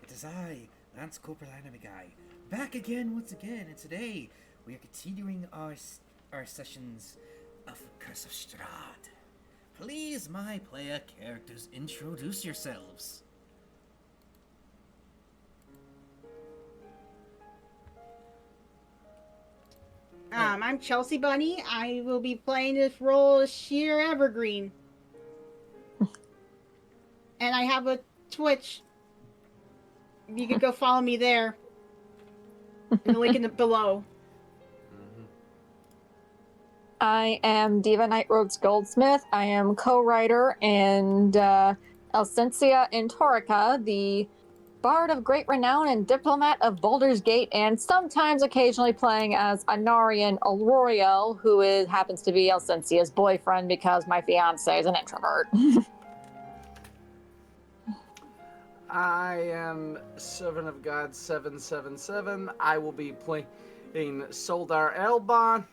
It is I, Lance Corporal Anime Guy, back again once again, and today we are continuing our sessions of Curse of Strahd. Please, my player characters, introduce yourselves. I'm Chelsea Bunny. I will be playing this role as Sheer Evergreen. And I have a Twitch. You could go follow me there. In the link in the below. I am Diva Night Rogues Goldsmith. I am co-writer and Elsencia Intorica, the bard of great renown and diplomat of Baldur's Gate, and sometimes occasionally playing as Anarian Auroriel, who happens to be Elsencia's boyfriend because my fiance is an introvert. I am Servant of God 777. I will be playing Soldar Elbon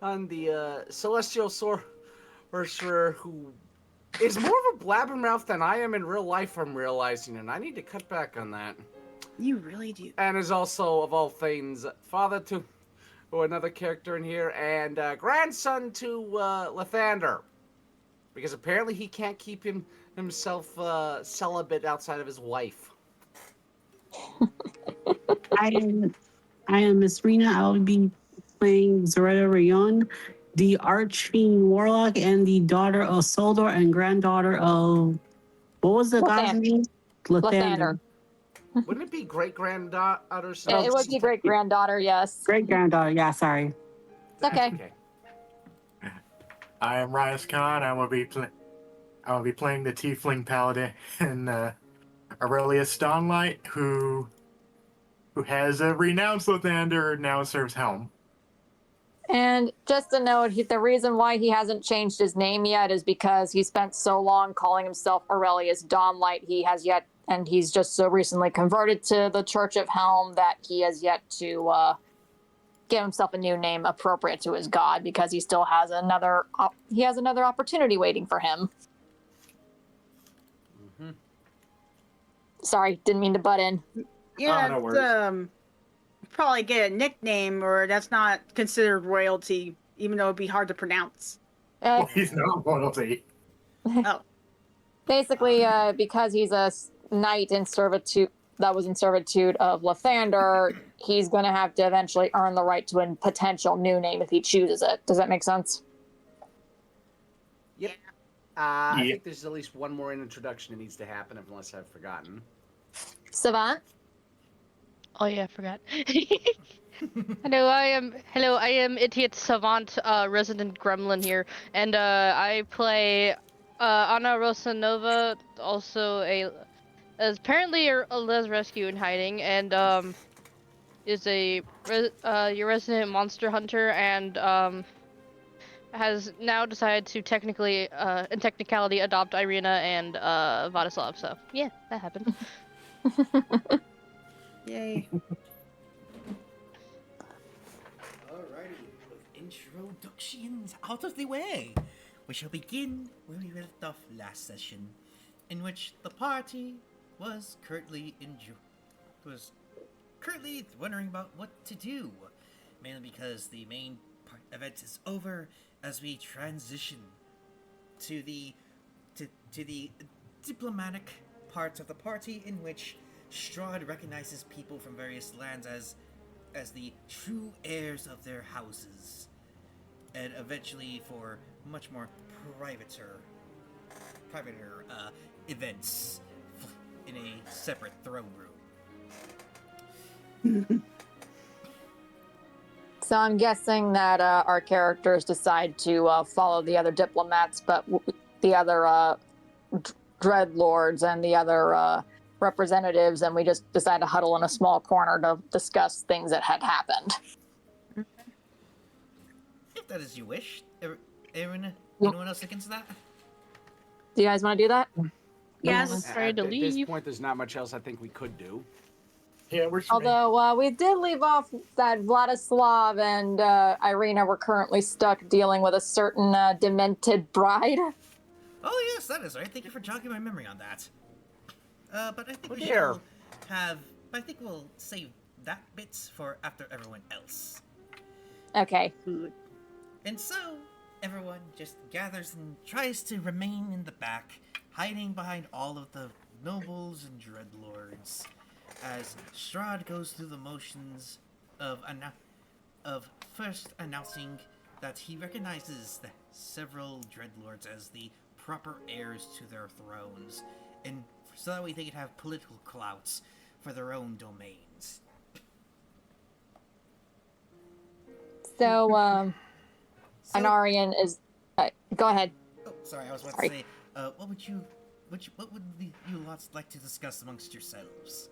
on the Celestial Sorcerer who is more of a blabbermouth than I am in real life, I'm realizing, and I need to cut back on that. You really do. And is also, of all things, father to another character in here, and grandson to Lathander. Because apparently he can't keep himself celibate outside of his wife. I am Miss Rena. I'll be playing Zoretta Rayon, the Archfiend Warlock and the daughter of Soldor and granddaughter of, what was the guy's name? Lathander. Wouldn't it be great-granddaughter? It would be great-granddaughter, yes. Great-granddaughter, yeah, sorry. It's okay. I am Rias Khan. I will be playing the Tiefling Paladin and Aurelius Dawnlight, who has renounced Lathander and now serves Helm. And just a note, the reason why he hasn't changed his name yet is because he spent so long calling himself Aurelius Dawnlight. He's just so recently converted to the Church of Helm that he has yet to give himself a new name appropriate to his god, because he still has another opportunity waiting for him. Mm-hmm. Sorry, didn't mean to butt in. Yeah, no worries. Probably get a nickname, or that's not considered royalty, even though it'd be hard to pronounce. Well, he's not royalty. Oh. Basically, because he's a knight in servitude that was in servitude of Lathander, he's going to have to eventually earn the right to a potential new name if he chooses it. Does that make sense? Yep. I think there's at least one more introduction that needs to happen, unless I've forgotten. Savant? Oh yeah, I forgot. Hello, I am Idiot Savant, resident gremlin here, and I play Anna Rosa Nova, also apparently a Les Rescue in hiding, and is your resident monster hunter, and has now decided to in technicality, adopt Irina and Vladislav. So yeah, that happened. Yay. Alrighty, with introductions out of the way, we shall begin where we left off last session, in which the party was currently wondering about what to do, mainly because the main event is over as we transition to the diplomatic part of the party, in which Strahd recognizes people from various lands as the true heirs of their houses, and eventually for much more privater events in a separate throne room. So I'm guessing that our characters decide to follow the other diplomats, but the other dreadlords and the other representatives, and we just decide to huddle in a small corner to discuss things that had happened. If that is your wish. Aaron, anyone else against that? Do you guys want to do that? Yes. Trying to At this leave. point, there's not much else I think we could do. Yeah, we're Although we did leave off that Vladislav and Irina were currently stuck dealing with a certain demented bride. Oh yes, that is right. Thank you for jogging my memory on that. But I think we Here. shall I think we'll save that bit for after everyone else. Okay. Food. And so, everyone just gathers and tries to remain in the back, hiding behind all of the nobles and dreadlords, as Strahd goes through the motions of first announcing that he recognizes the several dreadlords as the proper heirs to their thrones, and so that way they can have political clouts for their own domains. So, So, Anarian is. Go ahead. oh, sorry, I was about Sorry. to say, what would you lots like to discuss amongst yourselves?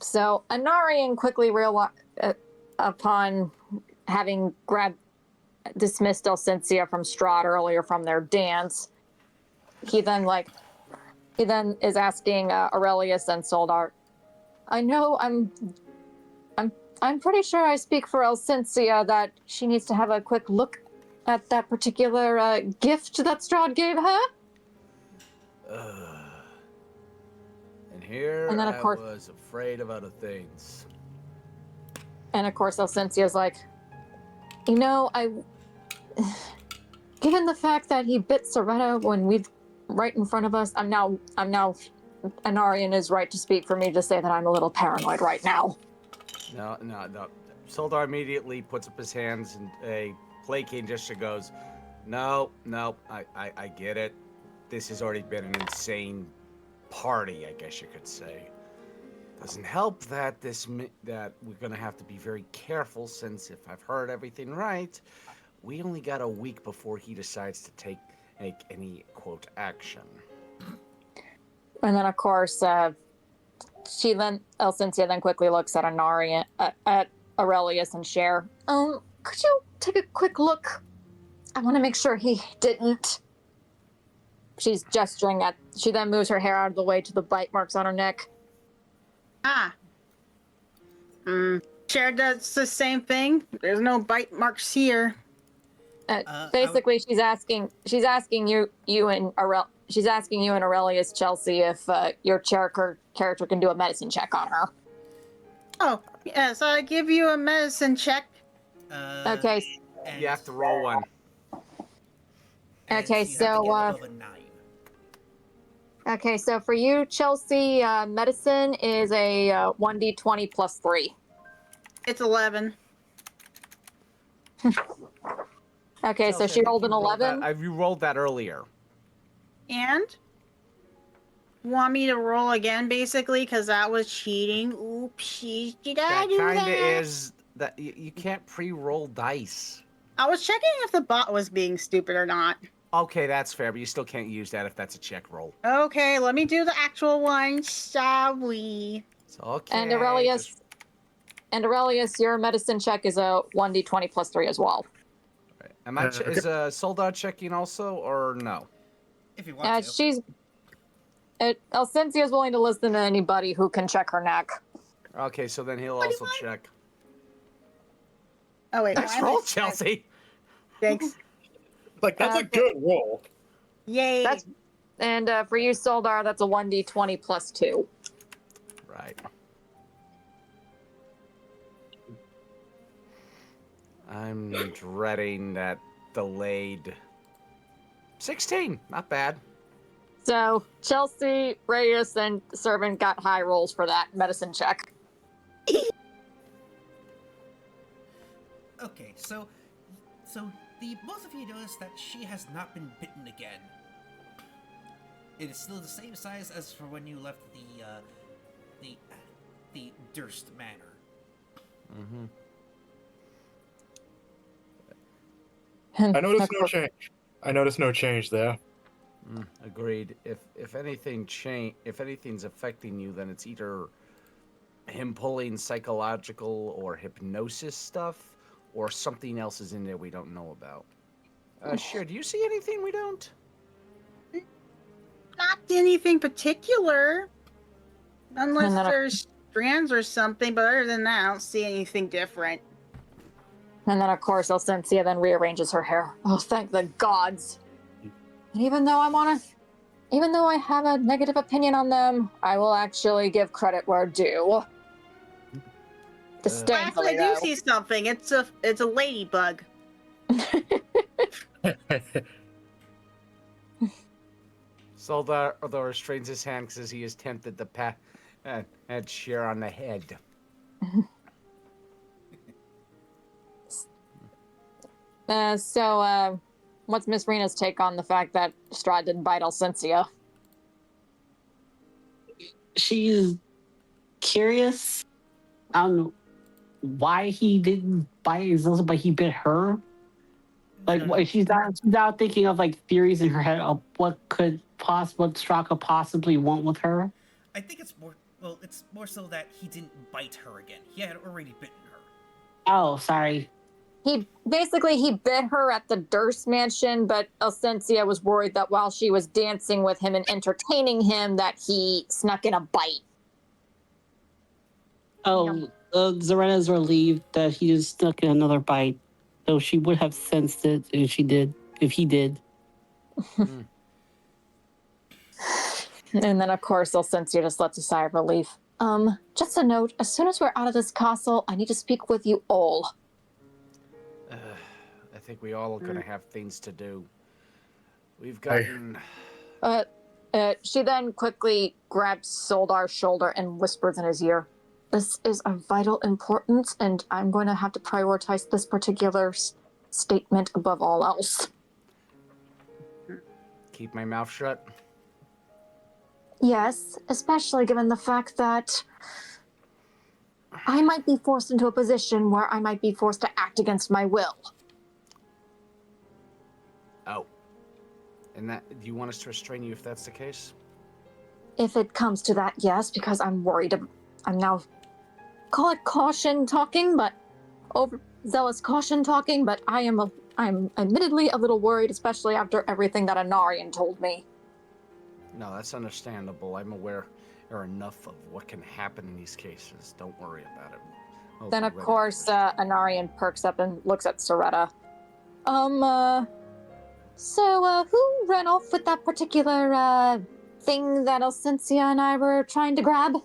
So, Anarian quickly realized, upon having dismissed Elcincia from Strahd earlier from their dance, he then is asking Aurelius and Soldar. I know I'm pretty sure I speak for Elcincia that she needs to have a quick look at that particular gift that Strahd gave her. And here And then, of I course- was afraid of other things. And of course, Elcincia's like, given the fact that he bit Soretta when we right in front of us, I'm now, Anarian is right to speak for me to say that I'm a little paranoid right now. No. Soldar immediately puts up his hands and a placating gesture goes, No, I get it. This has already been an insane party, I guess you could say. Doesn't help that that we're gonna have to be very careful, since if I've heard everything right, we only got a week before he decides to make any quote action. And then, of course, Elcincia then quickly looks at Anarian, at Aurelius and Cher. Could you take a quick look? I want to make sure he didn't. She's gesturing at. She then moves her hair out of the way to the bite marks on her neck. Ah. Cher does the same thing. There's no bite marks here. Basically, she's asking you and Aurelius Chelsea if your character can do a medicine check on her. Oh, yes, I give you a medicine check. Okay. And, You have to roll one. and Okay, you have to so, get above a 9. Okay, so for you, Chelsea, medicine is a 1d20 plus 3. It's 11. Okay, so Chelsea, I she think rolled an you 11. You rolled that earlier. And? Want me to roll again, basically, because that was cheating. Oopsie, did I That do kind of that? is that you can't pre-roll dice. I was checking if the bot was being stupid or not. Okay, that's fair, but you still can't use that if that's a check roll. Okay, let me do the actual one, shall we? It's okay. And Aurelius, your medicine check is a 1d20 plus 3 as well. Right. Is Soldar checking also, or no? If you want to. Elcincia is willing to listen to anybody who can check her neck. Okay, so then he'll also check. Oh, wait. Nice why am roll, I- Chelsea. Thanks. Like, that's a good roll. Yay. And for you, Soldar, that's a 1d20 plus 2. Right. I'm dreading that delayed 16. Not bad. So Chelsea, Reyes, and Servant got high rolls for that medicine check. Okay, so the both of you notice that she has not been bitten again. It is still the same size as for when you left the Durst Manor. Mm-hmm. I noticed no change there. Agreed. If anything's affecting you, then it's either him pulling psychological or hypnosis stuff, or something else is in there we don't know about. Sure. Do you see anything we don't? Not anything particular. Unless And then there's strands or something, but other than that, I don't see anything different. And then, of course, Elcincia then rearranges her hair. Oh, thank the gods. And even though I'm on even though I have a negative opinion on them, I will actually give credit where due. Actually, I Disdainfully, do though. see something. It's a ladybug. Soldar, although restrains his hand because he is tempted to pat and shear on the head. So, what's Miss Rena's take on the fact that Strahd didn't bite Alcencia? She's curious. I don't know why he didn't bite Zelda, but he bit her. Like, No. she's not thinking of like theories in her head of what Strahd could possibly want with her. I think it's more. Well, it's more so that he didn't bite her again. He had already bitten her. Oh, sorry. He bit her at the Durst mansion, but Alcencia was worried that while she was dancing with him and entertaining him, that he snuck in a bite. Oh, Zorena's relieved that he just snuck in another bite, though she would have sensed it if he did. And then, of course, Alcencia just lets a sigh of relief. Just a note, as soon as we're out of this castle, I need to speak with you all. I think we all are gonna have things to do. We've gotten. She then quickly grabs Soldar's shoulder and whispers in his ear, "This is of vital importance, and I'm going to have to prioritize this particular statement above all else." Keep my mouth shut. Yes, especially given the fact that I might be forced into a position where I might be forced to act against my will. Oh. And that, do you want us to restrain you if that's the case? If it comes to that, yes, because I'm worried. I'm now, call it caution talking, but overzealous caution talking, but I'm admittedly a little worried, especially after everything that Anarian told me. No, that's understandable. I'm aware enough of what can happen in these cases. Don't worry about it. Then, of course, Anarian perks up and looks at Soretta. So, who ran off with that particular, thing that Alcencia and I were trying to grab?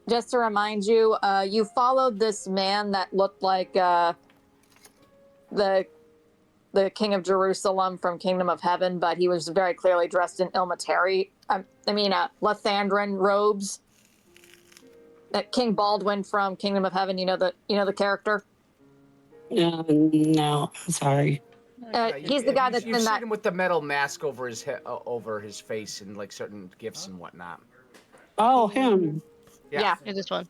Just to remind you, you followed this man that looked like, the King of Jerusalem from Kingdom of Heaven, but he was very clearly dressed in Lathandran robes. That King Baldwin from Kingdom of Heaven, you know the character? No, I'm sorry. He's the guy that's you've in seen that. him with the metal mask over his head, over his face, and like certain gifts and whatnot. Oh, him. Yeah. Yeah, this one.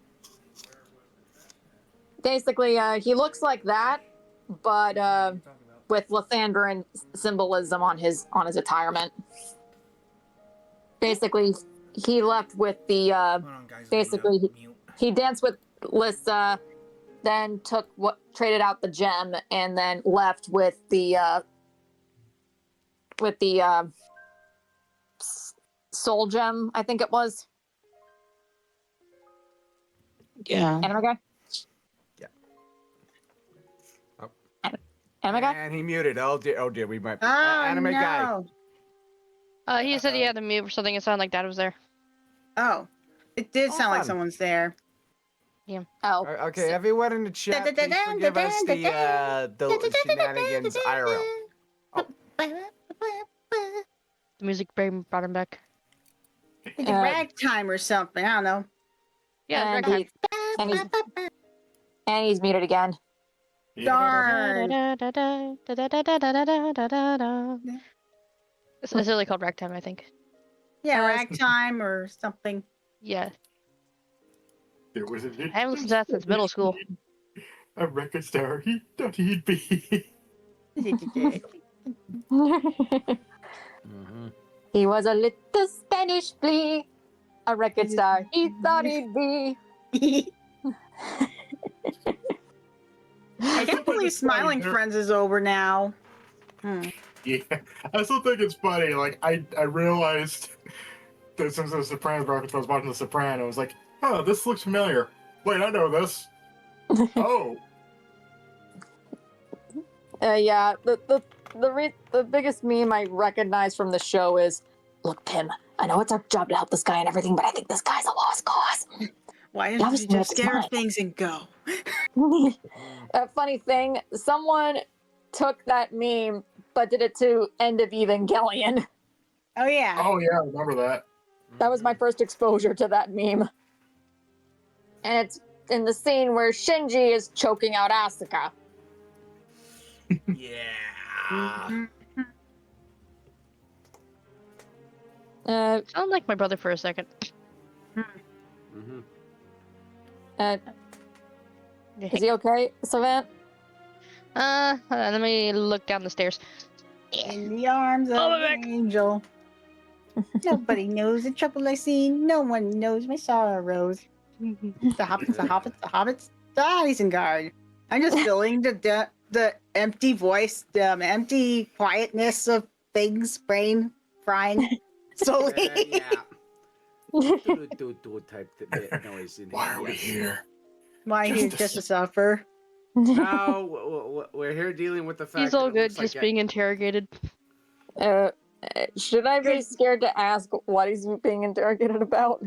Basically, he looks like that, but with Lathandran symbolism on his attirement. Basically, he left with the. Hold on, guys. Basically, he danced with Lissa, then traded out the gem, and then left with the soul gem, I think it was. Yeah. Anime guy? Yeah. Oh. Anime guy? And he muted. Oh dear, we might. Oh, anime guy. no. He said he had to mute or something. It sounded like Dad was there. Oh. It did sound like On. someone's there. Oh. Okay, everyone in the chat, please forgive us the shenanigans IRL. Oh. The music brought him back. Like a ragtime or something. I don't know. Yeah, and, ragtime. he's muted again. Darn. It's really called ragtime, I think. Yeah, ragtime or something. Yeah. There was a I haven't listened to that since middle school. A record star he thought he'd be. Mm-hmm. He was a little Spanish flea, a record star he thought he'd be. I can't believe Smiling Friends is over now. Yeah, I still think it's funny. Like I realized that since the Sopranos reference, I was watching The Sopranos. I was like, oh, this looks familiar. Wait, I know this. Oh. Yeah, the biggest meme I recognize from the show is, "Look, Pim, I know it's our job to help this guy and everything, but I think this guy's a lost cause." Why That don't was you the just next scare line. things and go? A funny thing, someone took that meme but did it to End of Evangelion. Oh yeah. Oh yeah, I remember that. That was my first exposure to that meme. And it's in the scene where Shinji is choking out Asuka. Yeah. Mhm. Sound like my brother for a second. Mm-hmm. Is he okay, Savant? Hold on, let me look down the stairs. In the arms of Oh, my an back. angel. Nobody knows the trouble I see. No one knows my sorrows. The hobbits, the Isengard. I'm just feeling the empty voice, the empty quietness of things, brain frying slowly. Yeah. Do type noise in Why here. are we Yes. here? Why Just here to just to s- suffer? No, we're here dealing with the fact He's all that it good, looks just like being interrogated. Should I be Good. scared to ask what he's being interrogated about?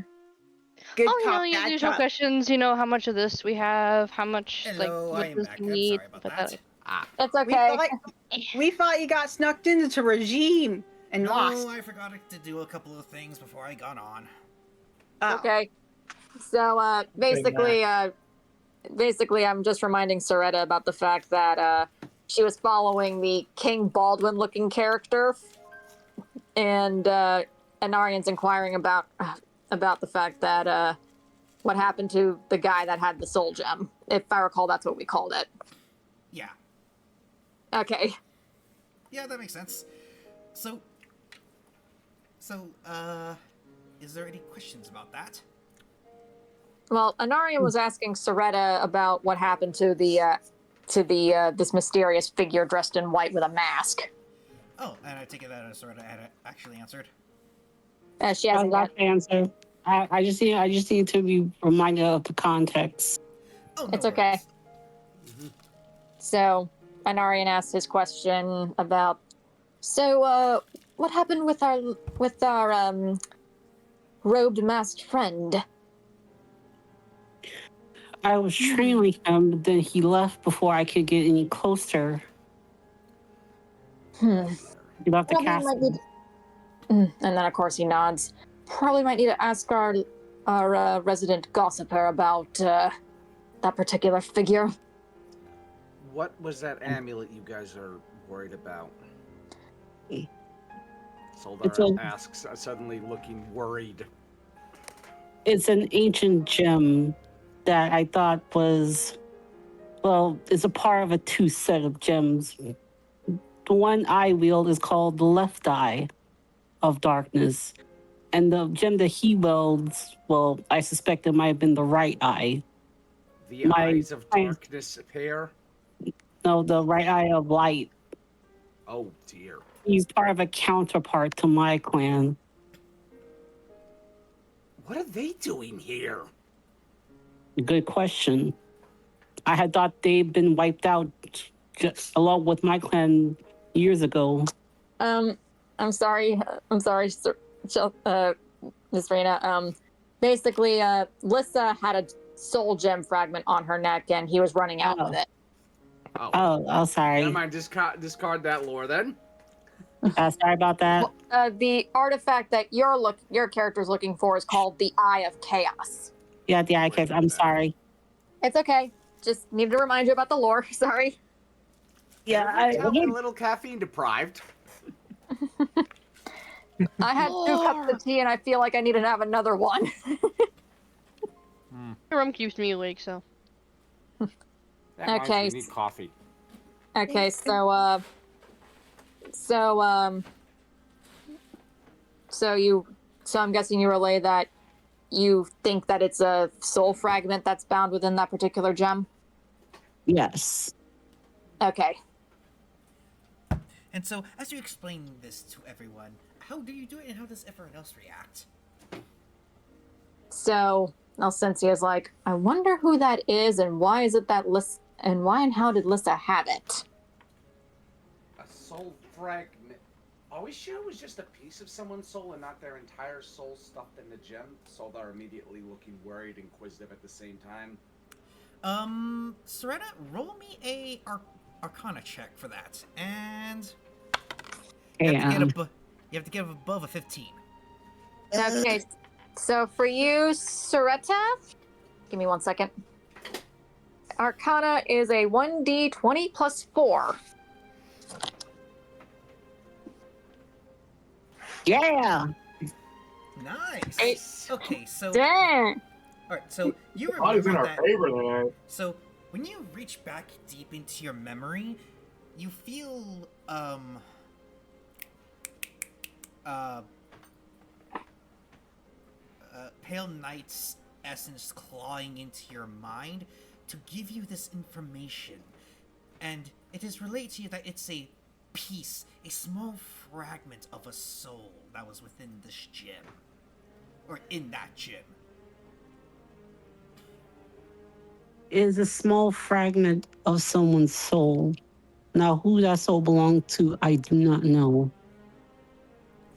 Good Oh, cop, the bad usual cop. questions. How much of this we have, how much, Hello, I what am does back. he I'm need, sorry about but that. It's We okay. thought you got snuck into regime and No, lost. I forgot to do a couple of things before I got on. Oh. Okay. So, basically, I'm just reminding Soretta about the fact that she was following the King Baldwin-looking character, and Anarian's inquiring about the fact that what happened to the guy that had the soul gem. If I recall, that's what we called it. Yeah. Okay. Yeah, that makes sense. So, is there any questions about that? Well, Anarian was asking Soretta about what happened to this mysterious figure dressed in white with a mask. Oh, and I take it that Soretta had actually answered. She hasn't That's yet. the answer. I just need to be reminded of the context. Oh, no It's okay. worries. So, Anarian asked his question about. So, what happened with our robed masked friend? I was trailing him, but then he left before I could get any closer. He He left the castle. And then, of course, he nods. Probably might need to ask our resident gossiper about that particular figure. What was that amulet you guys are worried about? It's Soldar a- asks, suddenly looking worried. It's an ancient gem that I thought was, well, it's a part of a two set of gems. The one I wield is called the left eye of darkness. And the gem that he wields, well, I suspect it might have been the right eye. The eyes of darkness pair? No, the right eye of light. Oh dear. He's part of a counterpart to my clan. What are they doing here? Good question. I had thought they'd been wiped out just along with my clan years ago. I'm sorry, Miss Rena. Basically, Lissa had a soul gem fragment on her neck, and he was running out with it. Oh, sorry. Never mind, discard that lore then. Sorry about that. The artifact that your character's looking for is called the Eye of Chaos. Yeah, the eye case. I'm sorry. It's okay. Just needed to remind you about the lore. Sorry. Yeah, I'm a little caffeine deprived. I had 2 cups of tea, and I feel like I need to have another one. Rum keeps me awake, so. That reminds me, Okay. I need coffee. Okay, so I'm guessing you relay that you think that it's a soul fragment that's bound within that particular gem? Yes. Okay. And so, as you explain this to everyone, how do you do it and how does everyone else react? So Alcensia's like, I wonder who that is and why is it that Lissa, and why and how did Lissa have it? A soul fragment. Are we sure it was just a piece of someone's soul and not their entire soul stuffed in the gem? Soldar immediately looking worried, inquisitive at the same time. Serena, roll me a Arcana check for that, and you have to Yeah. you have to get above a 15. Okay, so for you, Soretta, give me 1 second. Arcana is a 1d20 plus 4. Yeah. Nice. Eight. Okay, so Dang! all right, so you Odds in remember our that. favor tonight. So when you reach back deep into your memory, you feel Pale Knight's essence clawing into your mind to give you this information. And it is relayed to you that it's a piece, a small fragment of a soul that was within this gem. Or in that gem. Is a small fragment of someone's soul. Now, who that soul belonged to, I do not know.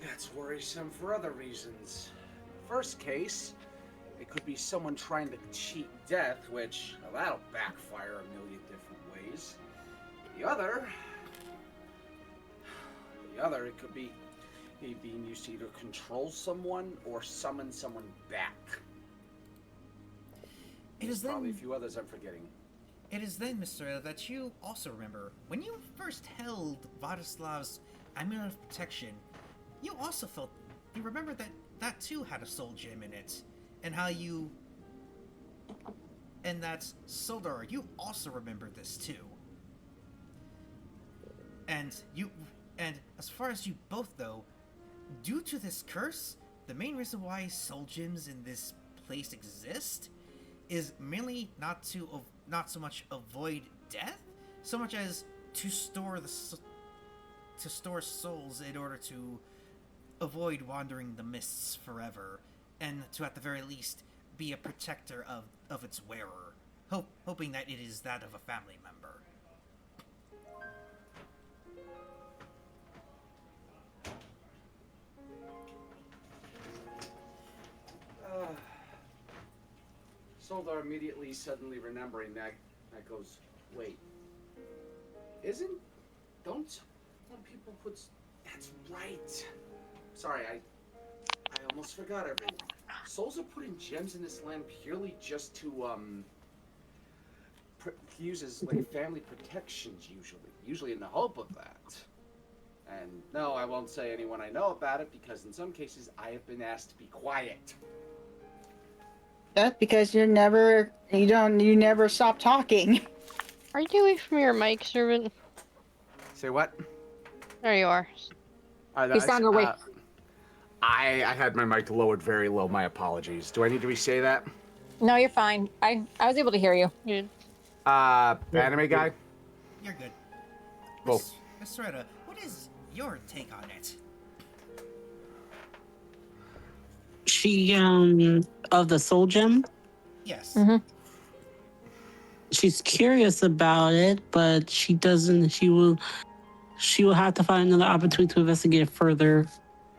That's worrisome for other reasons. In the first case, it could be someone trying to cheat death, which, well, that'll backfire a million different ways. The other, it could be being used to either control someone or summon someone back. It is Probably a then few others I'm forgetting. It is then, Mr. that you also remember when you first held Vadislav's amulet of protection. You also you remember that too had a soul gem in it, and that Soldar, you also remembered this too. And as far as you both know, due to this curse, the main reason why soul gems in this place exist is mainly not so much avoid death, so much as to store souls in order to avoid wandering the mists forever, and to at the very least be a protector of its wearer, hoping that it is that of a family member. Soldar immediately, suddenly remembering that goes, wait, don't people put, that's right. Sorry, I almost forgot everyone. Souls are put in gems in this land purely just to, use as, like, family protections usually in the hope of that. And no, I won't say anyone I know about it, because in some cases I have been asked to be quiet. That's because you never stop talking. Are you away from your mic, servant? Say what? There you are. You sound away. I had my mic lowered very low. My apologies. Do I need to re-say that? No, you're fine. I was able to hear you. Good. Anime guy? You're good. Cool. Miss Retta, what is your take on it? She, of the soul gem, Yes. Mm-hmm. she's curious about it, but she will have to find another opportunity to investigate further.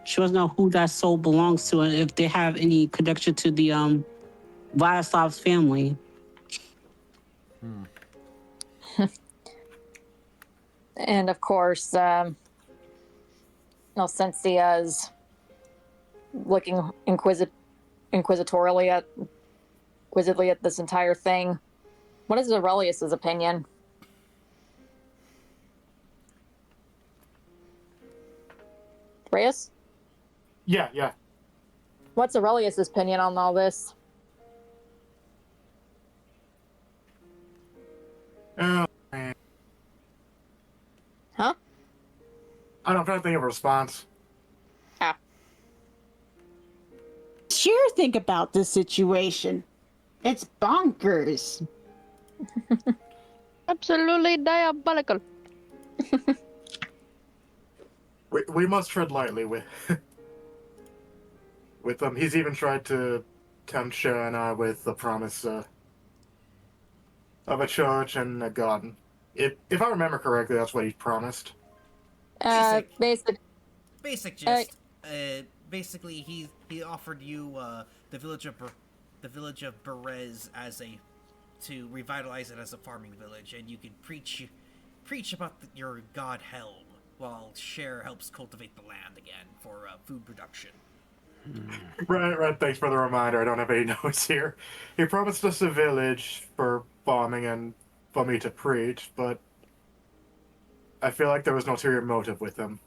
She wants to know who that soul belongs to and if they have any connection to the Vladislav's family. And of course, Sensia's looking inquisitorially at this entire thing. What is Aurelius's opinion? Reyes? Yeah. What's Aurelius's opinion on all this? Oh, man. Huh? I'm trying to think of a response. Sure, think about this situation. It's bonkers. Absolutely diabolical. We must tread lightly with them. He's even tried to tempt Shah and I with the promise of a church and a garden. If I remember correctly, that's what he promised. Basic. Basic gist. Basically, he offered you the village of Berez as a to revitalize it as a farming village, and you could preach about your god Helm, while Cher helps cultivate the land again for food production. Right. Thanks for the reminder. I don't have any notes here. He promised us a village for farming and for me to preach, but I feel like there was no ulterior motive with him.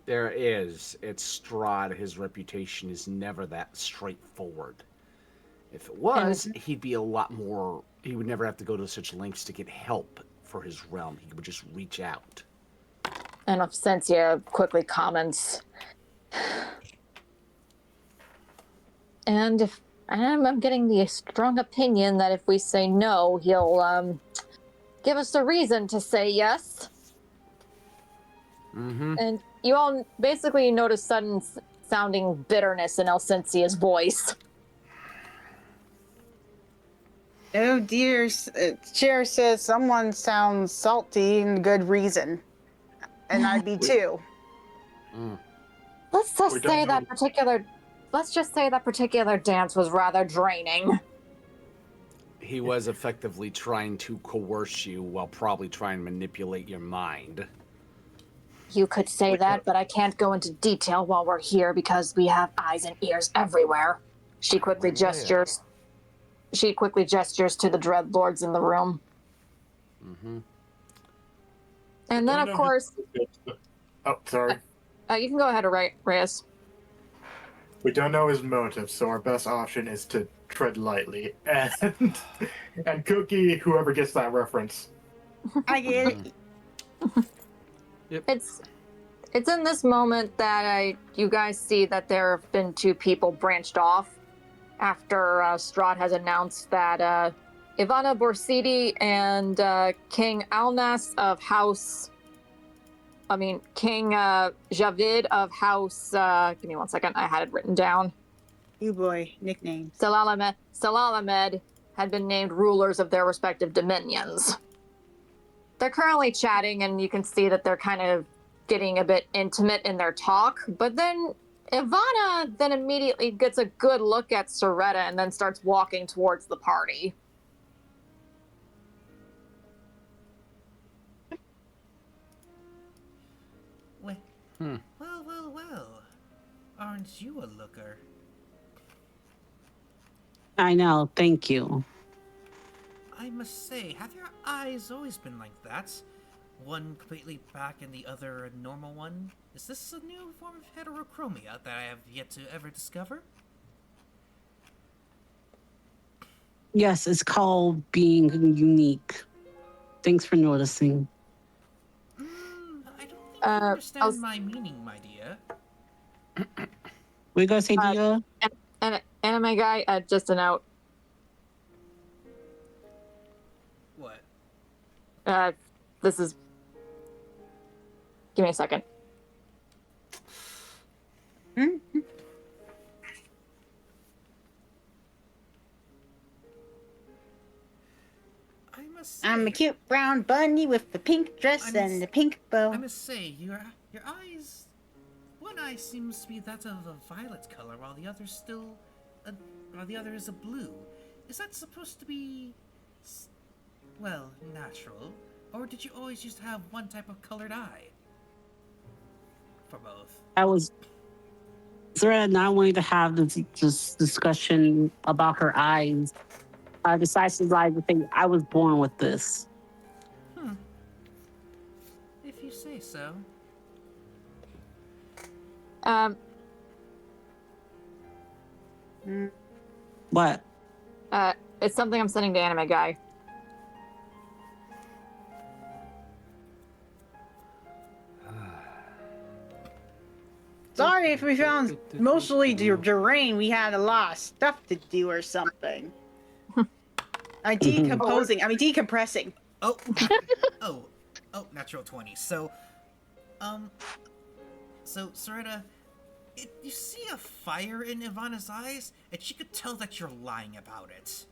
There is. It's Strahd. His reputation is never that straightforward. If it was, he'd be a lot more. He would never have to go to such lengths to get help for his realm. He would just reach out. And Absentia quickly comments. And I'm getting the strong opinion that if we say no, he'll give us a reason to say yes. Mm-hmm. And you all basically notice sudden sounding bitterness in Elsensia's voice. Oh dear, Chair says someone sounds salty and good reason. And I'd be too. Let's just We say don't know. let's just say that particular dance was rather draining. He was effectively trying to coerce you while probably trying to manipulate your mind. You could say that, but I can't go into detail while we're here because we have eyes and ears everywhere. She quickly gestures to the dreadlords in the room. Mm-hmm. And then, of course... Oh, sorry. you can go ahead, Reyes. We don't know his motive, so our best option is to tread lightly. And Cookie, whoever gets that reference. I get it. Yep. It's in this moment that you guys see that there have been two people branched off after Strahd has announced that Ivana Borsidi and King Alnas of King Javid of House. Give me 1 second. I had it written down. You boy, nicknames. Salalamed had been named rulers of their respective dominions. They're currently chatting, and you can see that they're kind of getting a bit intimate in their talk. But then Ivana then immediately gets a good look at Soretta and then starts walking towards the party. Well. Aren't you a looker? I know. Thank you. I must say, have your eyes always been like that? One completely black and the other a normal one? Is this a new form of heterochromia that I have yet to ever discover? Yes, it's called being unique. Thanks for noticing. I don't think you understand my meaning, my dear. What you gonna say, Dia? And anime guy, just a note. What? This is... Give me a second. I must say, I'm a cute brown bunny with the pink dress and the pink bow. I must say, your eyes... One eye seems to be that of a violet color, while the other is a blue. Is that supposed to be... well, natural? Or did you always just have one type of colored eye? For both. I was Zora not wanting to have this discussion about her eyes. I decided to think I was born with this. If you say so. What? It's something I'm sending to anime guy. Sorry if we found mostly deranged. We had a lot of stuff to do or something. I'm decompressing. Oh, natural 20. So, Soretta, you see a fire in Ivana's eyes, and she could tell that you're lying about it.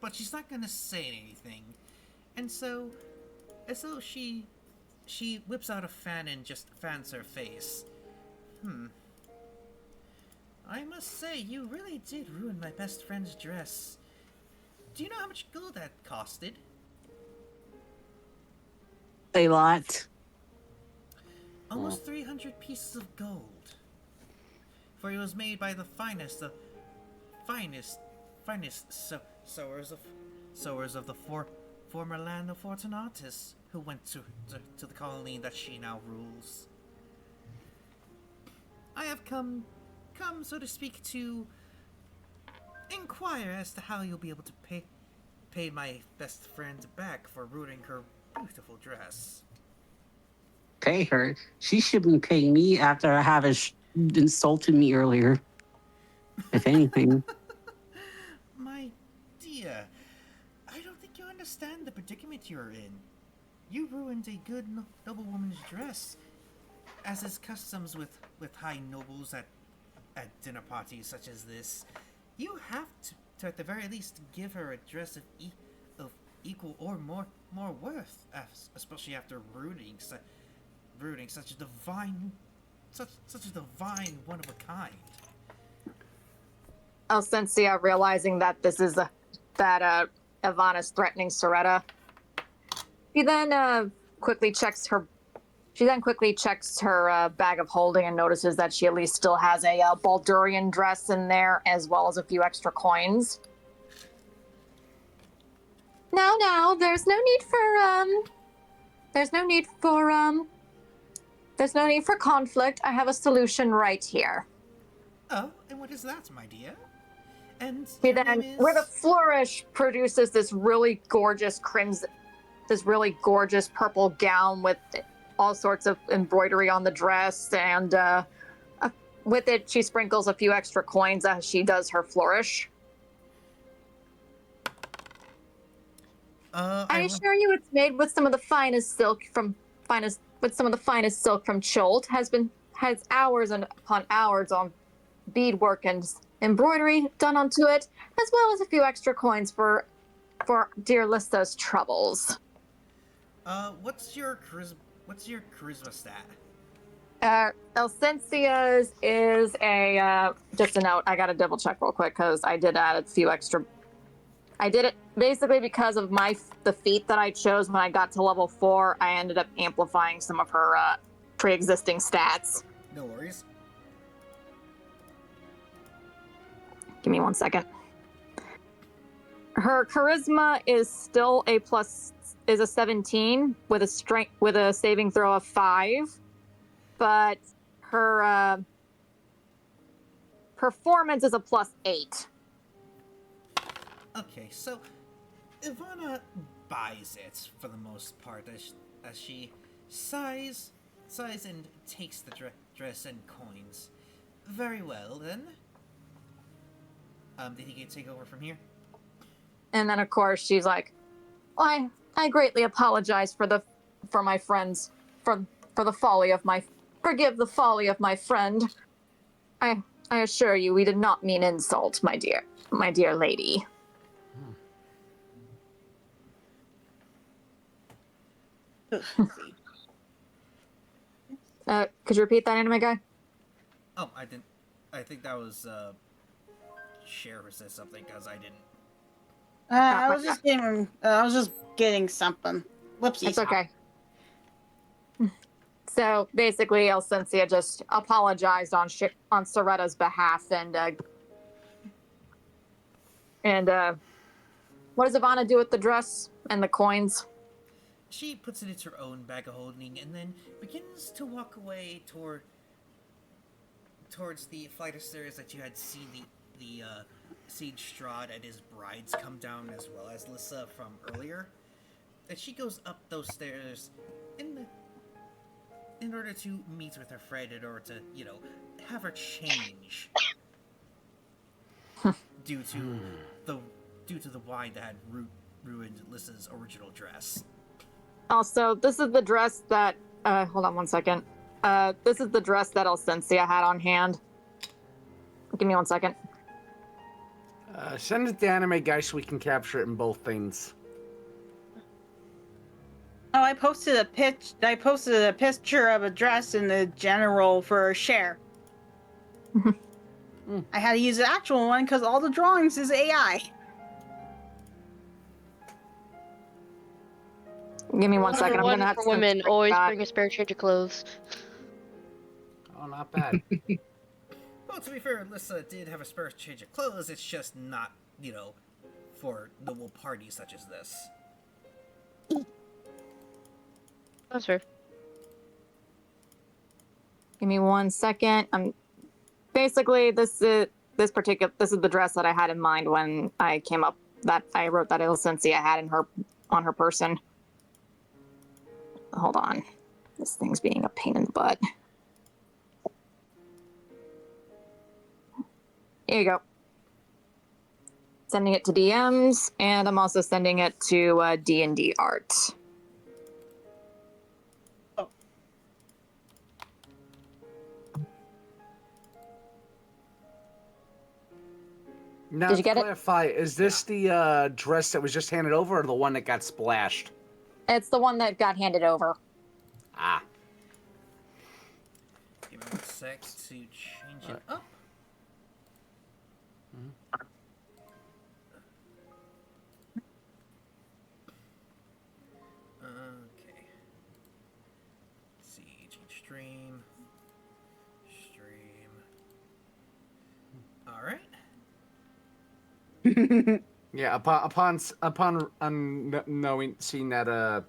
But she's not gonna say anything. And so, as though she She whips out a fan and just fans her face. I must say, you really did ruin my best friend's dress. Do you know how much gold that costed? A lot. Almost 300 pieces of gold. For it was made by the finest sewers of the former land of Fortunatus, who went to the colony that she now rules. I have come, so to speak, to inquire as to how you'll be able to pay my best friend back for ruining her beautiful dress. Pay her. She shouldn't pay me after having insulted me earlier. If anything. My dear, I don't think you understand the predicament you're in. You ruined a good noblewoman's dress, as is customs with high nobles at dinner parties such as this. You have to at the very least, give her a dress of equal or more worth, especially after ruining such a divine one of a kind. Alcencia, realizing that this is that Ivana is threatening Soretta, she then quickly checks her bag of holding and notices that she at least still has a Baldurian dress in there, as well as a few extra coins. No, there's no need for conflict. I have a solution right here. Oh, and what is that, my dear? And Where the flourish produces this really gorgeous purple gown with all sorts of embroidery on the dress, and with it she sprinkles a few extra coins as she does her flourish. I assure you, it's made with some of the finest silk from Cholt. Has hours and upon hours on beadwork and embroidery done onto it, as well as a few extra coins for dear Lista's troubles. What's your charisma stat? Alcencia's is a just a note. I gotta double check real quick because I did add a few extra. I did it basically because of the feat that I chose when I got to level 4. I ended up amplifying some of her pre-existing stats. No worries. Give me 1 second. Her charisma is still a 17 with a saving throw of 5, but her performance is a +8. Okay, so Ivana buys it for the most part as she sighs and takes the dress and coins. Very well then. Did he take over from here? And then of course she's like, I greatly apologize for the folly of my forgive the folly of my friend. I assure you we did not mean insult, my dear lady. Could you repeat that, anime guy? Oh, I didn't. I think that was Cher who said something because I didn't. I was just getting something. Whoopsies. It's okay. So basically, Alcencia just apologized on Soretta's behalf, and what does Ivana do with the dress and the coins? She puts it into her own bag of holding and then begins to walk away towards the flight of stairs that you had seen seen Strahd and his brides come down, as well as Lissa from earlier. And she goes up those stairs in order to meet with her friend, in order to, have her change due to the wine that had ruined Lissa's original dress. Also, this is the dress that hold on 1 second. This is the dress that Alcencia had on hand. Give me 1 second. Send it to anime guy so we can capture it in both things. Oh, I posted a picture of a dress in the general for share. I had to use the actual one because all the drawings is AI. Give me 1 second. I'm One gonna have for to send women. a Always screenshot. bring a spare change of clothes. Oh, not bad. Well, to be fair, Alyssa did have a spare change of clothes. It's just not, for noble parties such as this. That's fair. Give me 1 second. I'm basically this is the dress that I had in mind when I came up that I wrote that Illicency I had on her person. Hold on. This thing's being a pain in the butt. Here you go. Sending it to DMs, and I'm also sending it to D&D art. Now, Did you to get it? clarify, is this the dress that was just handed over, or the one that got splashed? It's the one that got handed over. Ah. Give me 1 sec to change it up. Okay. Let's see, change stream. All right. Yeah, upon seeing that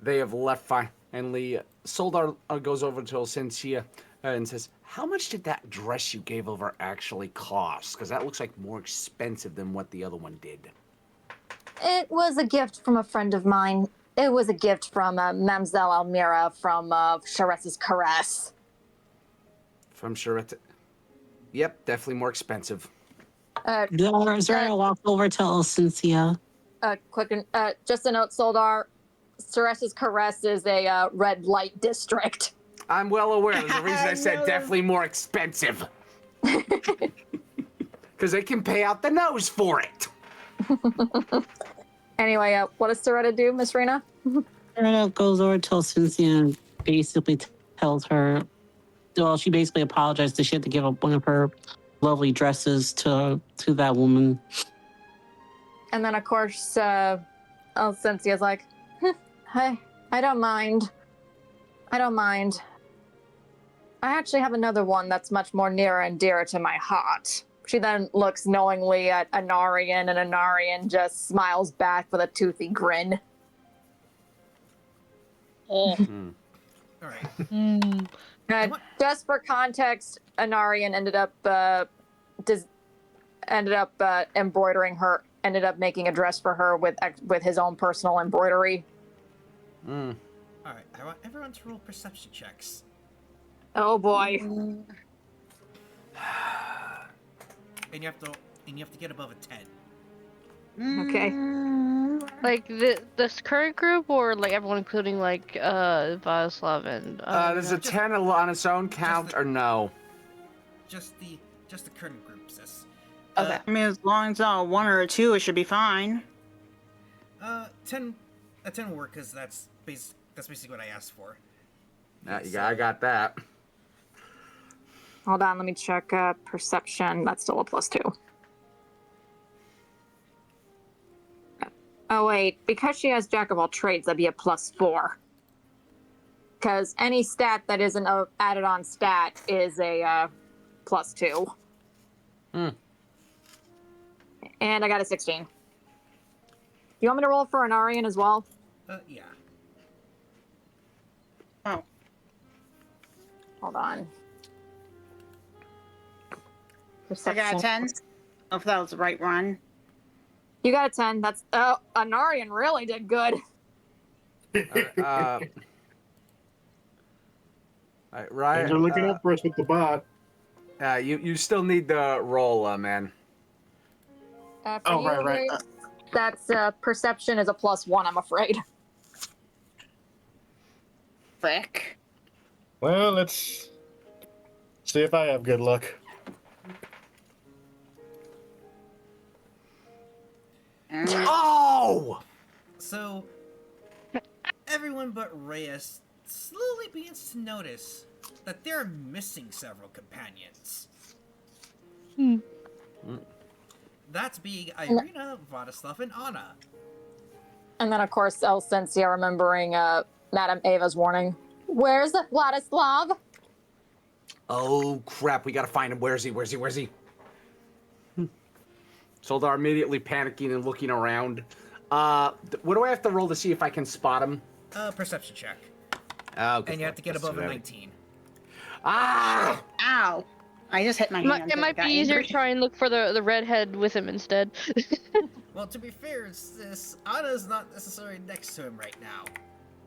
they have left finally, Soldar goes over to Cynthia and says, "How much did that dress you gave over actually cost? Because that looks like more expensive than what the other one did." It was a gift from a friend of mine. It was a gift from Mamselle Almira from Chares's Caress. From Charette. Yep, definitely more expensive. Zora walks over to Cynthia. Just a note, Soldar. Chares's Caress is a red light district. I'm well aware. There's a reason I said No. definitely more expensive. Because they can pay out the nose for it. Anyway, what does Soretta do, Miss Rena? Zora goes over to Cynthia and basically tells her, well, she basically apologized that she had to give up one of her lovely dresses to that woman. And then, of course, Cynthia's like, I don't mind. I don't mind. I actually have another one that's much more near and dear to my heart. She then looks knowingly at Anarian, and Anarian just smiles back with a toothy grin. Oh. All right. Just for context, Anarian ended up making a dress for her with his own personal embroidery. All right. I want everyone to roll perception checks. Oh boy. And you have to get above a 10. Okay. Like this current group, or like everyone, including like Vaslav and. Does a 10 on its own count, or no? Just the current group, sis. Okay. I mean, as long as it's 1 or a 2, it should be fine. 10 will work because that's basically what I asked for. I got that. Hold on, let me check perception. That's still a +2. Oh wait, because she has Jack of all trades, that'd be a +4. Because any stat that isn't a added on stat is a +2. And I got a 16. Do you want me to roll for an Arian as well? Yeah. Oh. Hold on. I got a 10. Oh, if that was the right one. You got a 10. That's Anarian really did good. Ryan, Things are looking up for us with the bot. you still need the roll, man. For you, right. Dave, that's perception is a +1, I'm afraid. Frick. Well, let's see if I have good luck. Oh! So, everyone but Reyes slowly begins to notice that they're missing several companions. That being Irina, Vladislav, and Anna. And then, of course, Elsensia remembering Madame Ava's warning. Where's Vladislav? Oh, crap. We gotta find him. Where's he? Soldar immediately panicking and looking around. What do I have to roll to see if I can spot him? Perception check. Okay. And you have to get above a 19. Ah! Ow! I just hit my hand. It might be easier to try and look for the redhead with him instead. Well, to be fair, Anna's not necessarily next to him right now.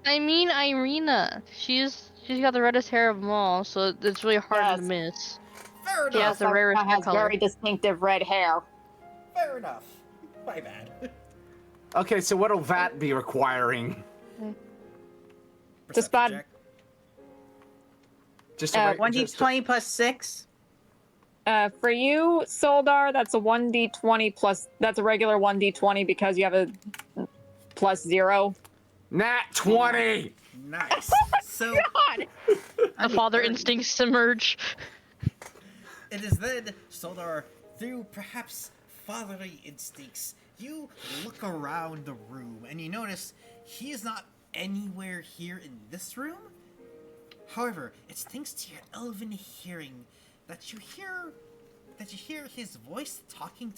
I mean Irina. She's got the reddest hair of them all, so it's really hard to miss. Fair She enough. has the rarest hair has color. very distinctive red hair. Fair enough. My bad. Okay, so what'll that be requiring? Perception spot- check. Just 1d20 plus 6. For you, Soldar, that's a 1d20 plus. That's a regular 1d20 because you have a plus 0. Nat 20! Nice. So The father instincts emerge. it is then, Soldar, through perhaps fatherly instincts, you look around the room and you notice he is not anywhere here in this room. However, it's thanks to your elven hearing that you hear his voice talking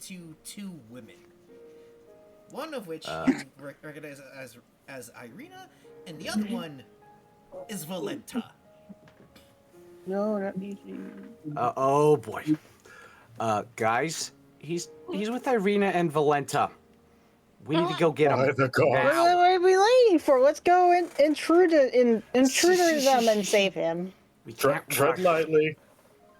to two women. One of which you recognize as Irina, and the other one is Valenta. No, not me. Oh boy. Guys, he's with Irina and Valenta. We need to go get him. By the gods. What Now. are we waiting for? Let's go intruder them and save him. We can't Tread rush. lightly.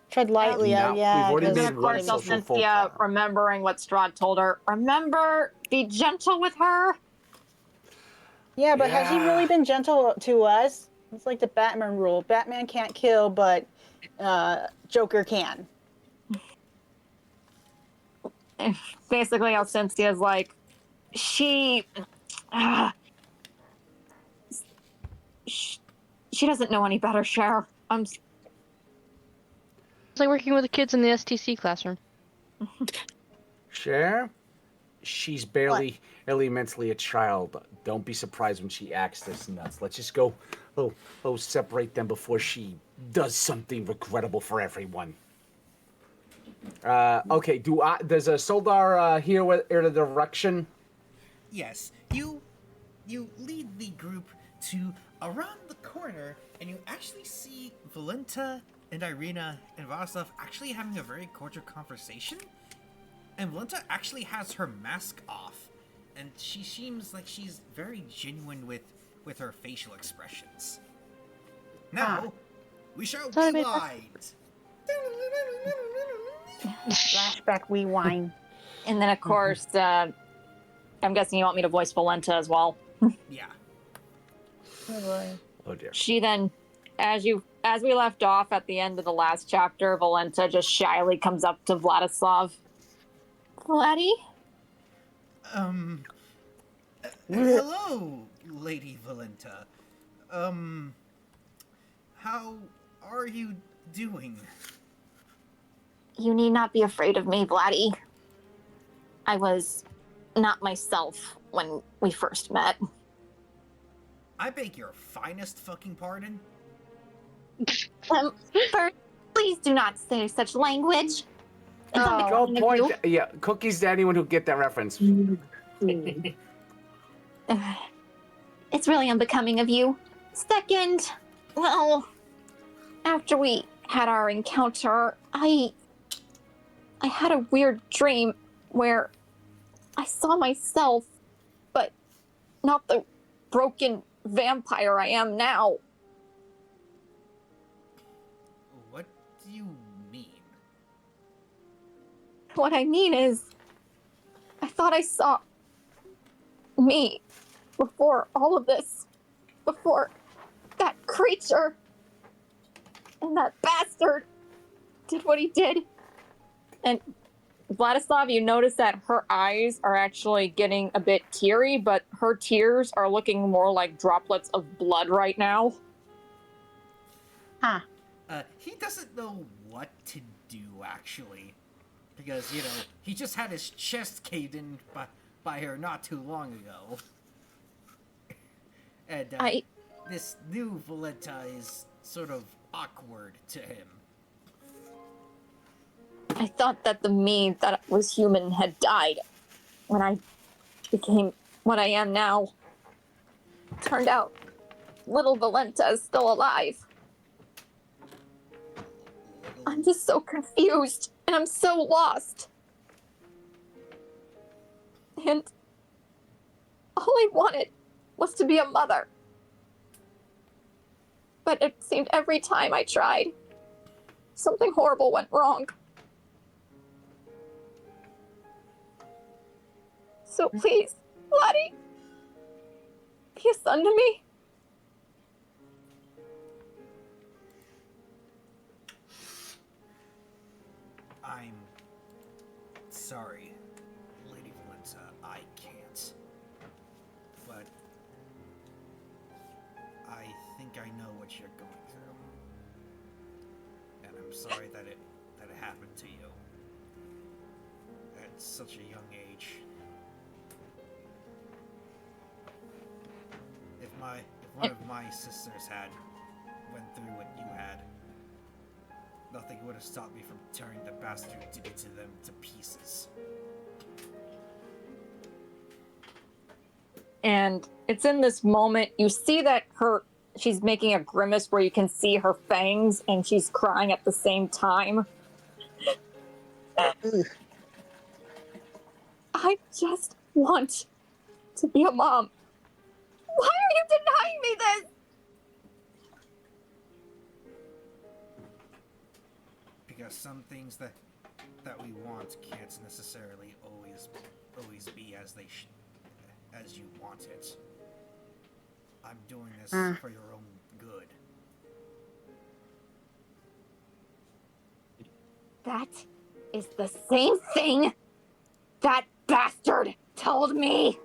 Tread lightly, No, oh yeah. we've already 'cause- made And of course, one social faux Elsensia, pas. remembering what Strahd told her. Remember, be gentle with her. Yeah, but has he Yeah. really been gentle to us? It's like the Batman rule. Batman can't kill, but Joker can. Basically, Elsensia is like, she doesn't know any better, Cher. It's like working with the kids in the STC classroom. Cher, she's barely mentally a child. Don't be surprised when she acts this nuts. Let's just go, separate them before she does something regrettable for everyone. Okay, does a Soldar hear the direction? Yes, you lead the group to around the corner, and you actually see Valenta and Irina and Vladislav actually having a very cordial conversation. And Valenta actually has her mask off, and she seems like she's very genuine with her facial expressions. Now, we shall Sorry, rewind. Flashback rewind. And then, of course, I'm guessing you want me to voice Valenta as well. Yeah. Oh dear. She then, as we left off at the end of the last chapter, Valenta just shyly comes up to Vladislav. Vladdy? Hello, Lady Valenta. How are you doing? You need not be afraid of me, Vladdy. I was not myself when we first met. I beg your finest fucking pardon? First, please do not say such language. It's Go unbecoming of point. you. Yeah, cookies to anyone who get that reference. It's really unbecoming of you. Second, well, after we had our encounter, I had a weird dream where I saw myself, but not the broken vampire I am now. What do you mean? What I mean is, I thought I saw me before all of this, before that creature and that bastard did what he did. And Vladislav, you notice that her eyes are actually getting a bit teary, but her tears are looking more like droplets of blood right now. Huh. He doesn't know what to do, actually. Because, he just had his chest caved in by her not too long ago. And this new Valletta is sort of awkward to him. I thought that the me that was human had died when I became what I am now. Turned out little Valenta is still alive. I'm just so confused, and I'm so lost. And all I wanted was to be a mother. But it seemed every time I tried, something horrible went wrong. So please, Vladdy, be a son to me. I'm sorry, Lady Valenta, I can't. But I think I know what you're going through. And I'm sorry that it happened to you at such a young age. If one of my sisters went through what you had, nothing would have stopped me from tearing the bastard into them to pieces. And it's in this moment, you see that she's making a grimace where you can see her fangs and she's crying at the same time. I just want to be a mom. Why are you denying me this? Because some things that we want can't necessarily always be as you want it. I'm doing this for your own good. That is the same thing that bastard told me.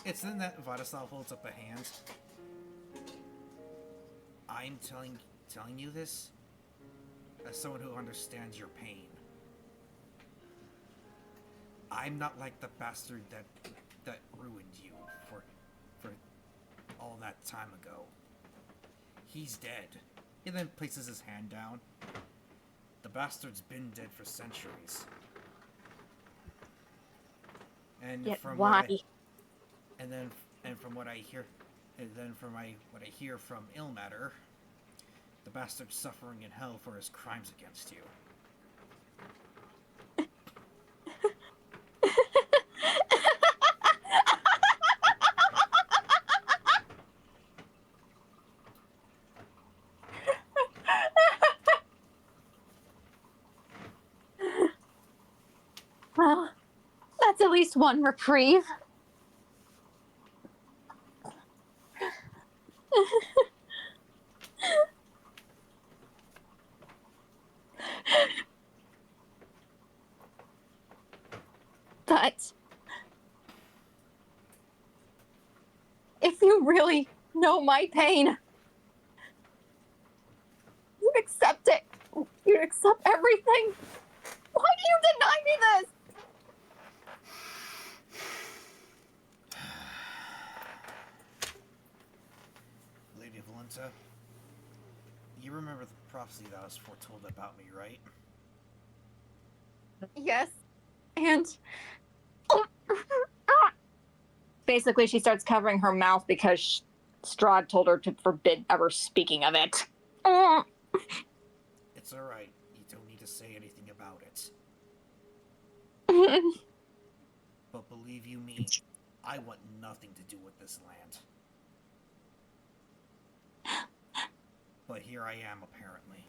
It's then that Vladislav holds up a hand. I'm telling you this as someone who understands your pain. I'm not like the bastard that ruined you for all that time ago. He's dead. He then places his hand down. The bastard's been dead for centuries. And Yet from why? from what I hear from Ilmater, the bastard's suffering in hell for his crimes against you. Well, that's at least one reprieve. But if you really know my pain, you'd accept it. You'd accept everything. Why do you deny me this? Lady Valenta, you remember the prophecy that was foretold about me, right? Yes. And basically she starts covering her mouth because Strahd told her to forbid ever speaking of it. It's alright. You don't need to say anything about it. But believe you me, I want nothing to do with this land. But here I am, apparently.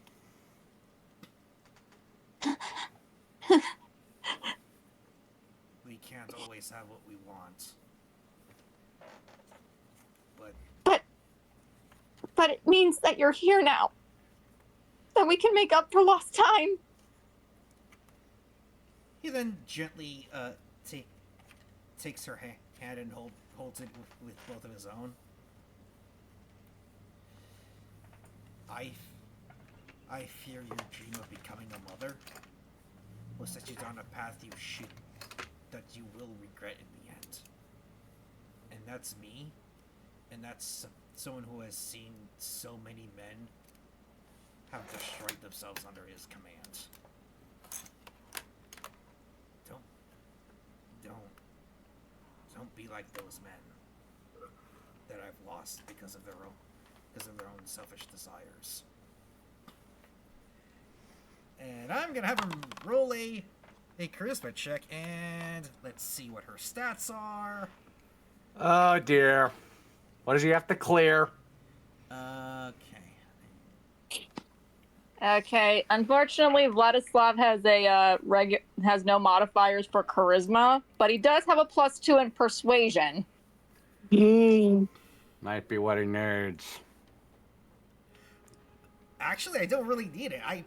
We can't always have what we want. But it means that you're here now. That we can make up for lost time. He then gently takes her hand and holds it with both of his own. I fear your dream of becoming a mother will set you down a path that you will regret in the end. And that's me, and that's someone who has seen so many men have destroyed themselves under his command. Don't be like those men that I've lost because of their own selfish desires. And I'm gonna have him roll a charisma check, and let's see what her stats are. Oh dear. What does he have to clear? Okay. Okay, unfortunately, Vladislav has no modifiers for charisma, but he does have a +2 in persuasion. Yay. Might be what he needs. Actually, I don't really need it. I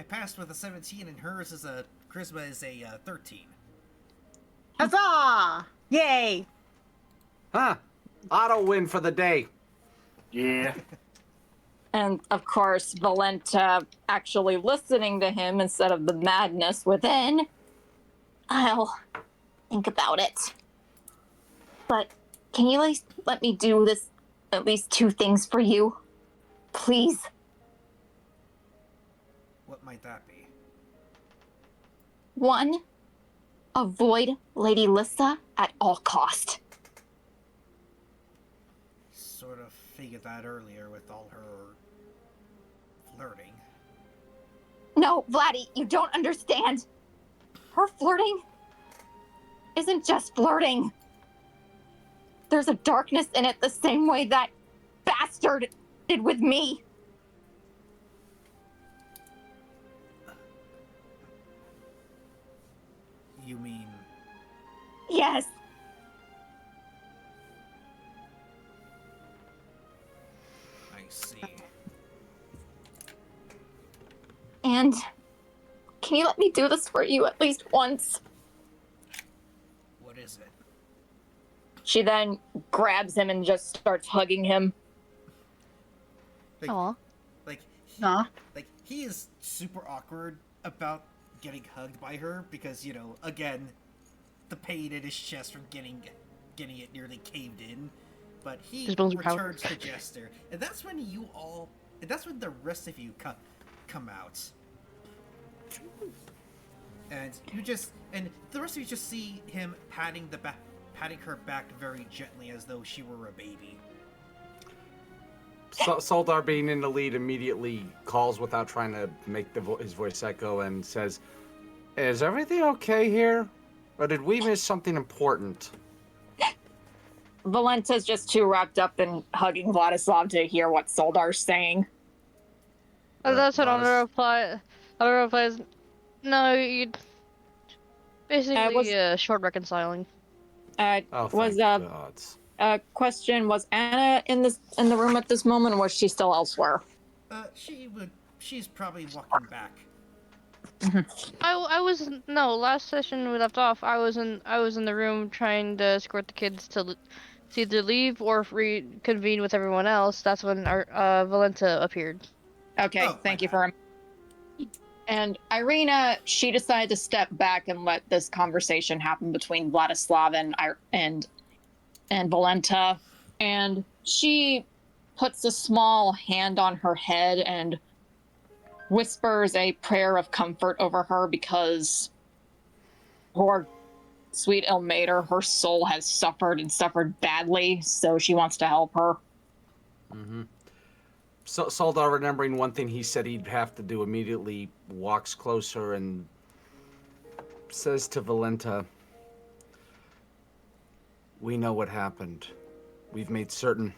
passed with a 17, and hers is a charisma is a 13. Huzzah! Yay! Huh. Auto win for the day. Yeah. And of course, Valenta actually listening to him instead of the madness within. I'll think about it. But can you at least let me do this, at least 2 things for you? Please. What might that be? 1, avoid Lady Lissa at all cost. Sort of figured that earlier with all her flirting. No, Vladdy, you don't understand. Her flirting isn't just flirting. There's a darkness in it the same way that bastard did with me. You mean... Yes. I see. And can you let me do this for you at least once? What is it? She then grabs him and just starts hugging him. Like, Aw. like, Aw. like he is super awkward about getting hugged by her because, you know, again, the pain in his chest from getting it nearly caved in. But he His bones are returns the gesture, and that's when that's when the rest of you come out, and the rest of you just see him patting her back very gently as though she were a baby. Soldar, being in the lead, immediately calls without trying to make his voice echo and says, "Is everything okay here? Or did we miss something important?" Valenta's just too wrapped up in hugging Vladislav to hear what Soldar's saying. That's what Vladis- Honor reply. Honor replies, no, you basically short reconciling. Oh, thank gods. Question, was Anna in the room at this moment, or was she still elsewhere? She's probably walking back. I was no, last session we left off. I was in the room trying to escort the kids to either leave or reconvene with everyone else. That's when our Valenta appeared. Okay, Oh, thank my you for him. And Irina, she decided to step back and let this conversation happen between Vladislav and Valenta, and she puts a small hand on her head and whispers a prayer of comfort over her because poor sweet Ilmater, her soul has suffered badly, so she wants to help her. Mm-hmm. So, Soldar, remembering one thing he said he'd have to do immediately, walks closer and says to Valenta, "We know what happened. We've made certain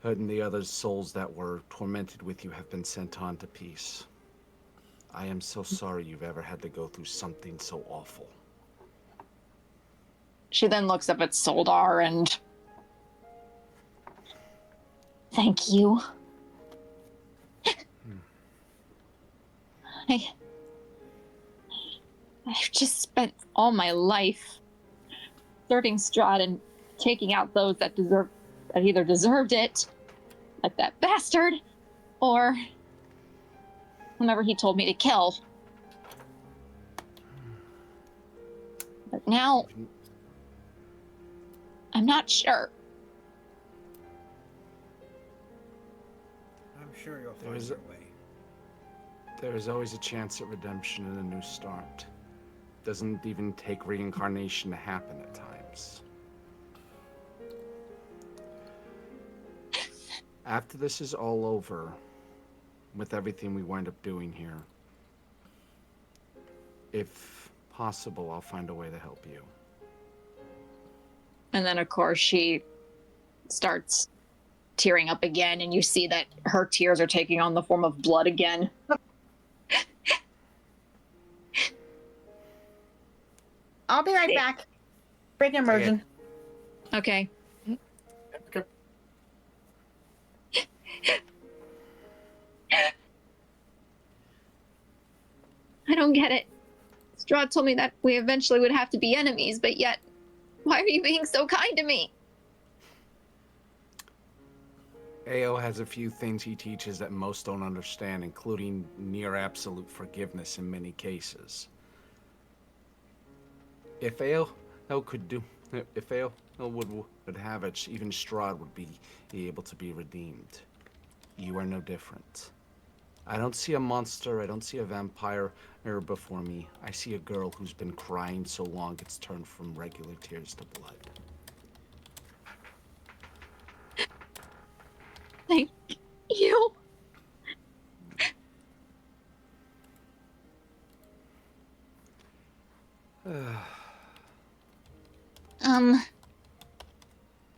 that the other souls that were tormented with you have been sent on to peace. I am so sorry you've ever had to go through something so awful." She then looks up at Soldar and... Thank you. I've just spent all my life serving Strahd and taking out those that either deserved it, like that bastard, or whomever he told me to kill. But now, I'm not sure. I'm sure you'll find There's your way. There is always a chance at redemption and a new start. Doesn't even take reincarnation to happen at times. After this is all over, with everything we wind up doing here, if possible, I'll find a way to help you. And then, of course, she starts tearing up again, and you see that her tears are taking on the form of blood again. I'll be right back. Break immersion. Okay. Okay. I don't get it. Strahd told me that we eventually would have to be enemies, but yet, why are you being so kind to me? AO has a few things he teaches that most don't understand, including near absolute forgiveness in many cases. If AO would have it, even Strahd would be able to be redeemed. You are no different. I don't see a monster, I don't see a vampire before me. I see a girl who's been crying so long it's turned from regular tears to blood. Thank you.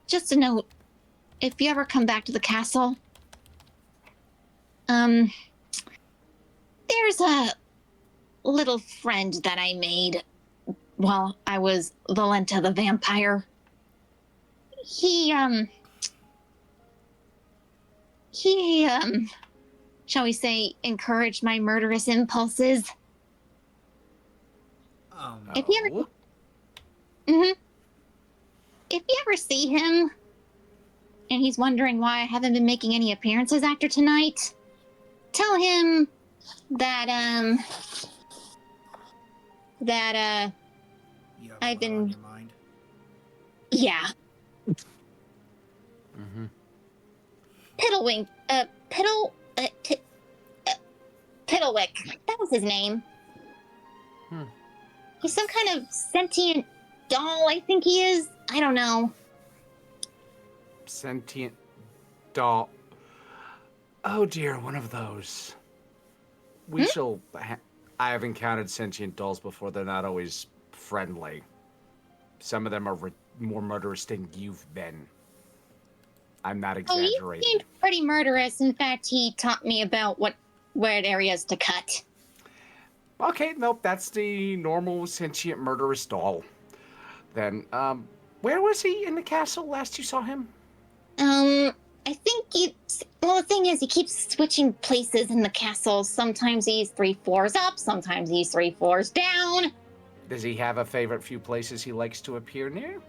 Just a note. If you ever come back to the castle, there's a little friend that I made while I was Valenta the vampire. He, shall we say, encouraged my murderous impulses. If you ever, if you ever see him, and he's wondering why I haven't been making any appearances after tonight, tell him that, You have I've a lot been- on your mind. yeah, Piddlewink, Piddlewick, that was his name. He's some kind of sentient doll, I think he is. I don't know. Sentient doll. Oh dear, one of those. We shall. I have encountered sentient dolls before. They're not always friendly. Some of them are more murderous than you've been. I'm not exaggerating. Oh, he seemed pretty murderous. In fact, he taught me about what areas to cut. Okay, nope, that's the normal sentient murderous doll. Then, where was he in the castle last you saw him? I think well, the thing is, he keeps switching places in the castle. Sometimes he's 3 floors up, sometimes he's 3 floors down. Does he have a favorite few places he likes to appear near?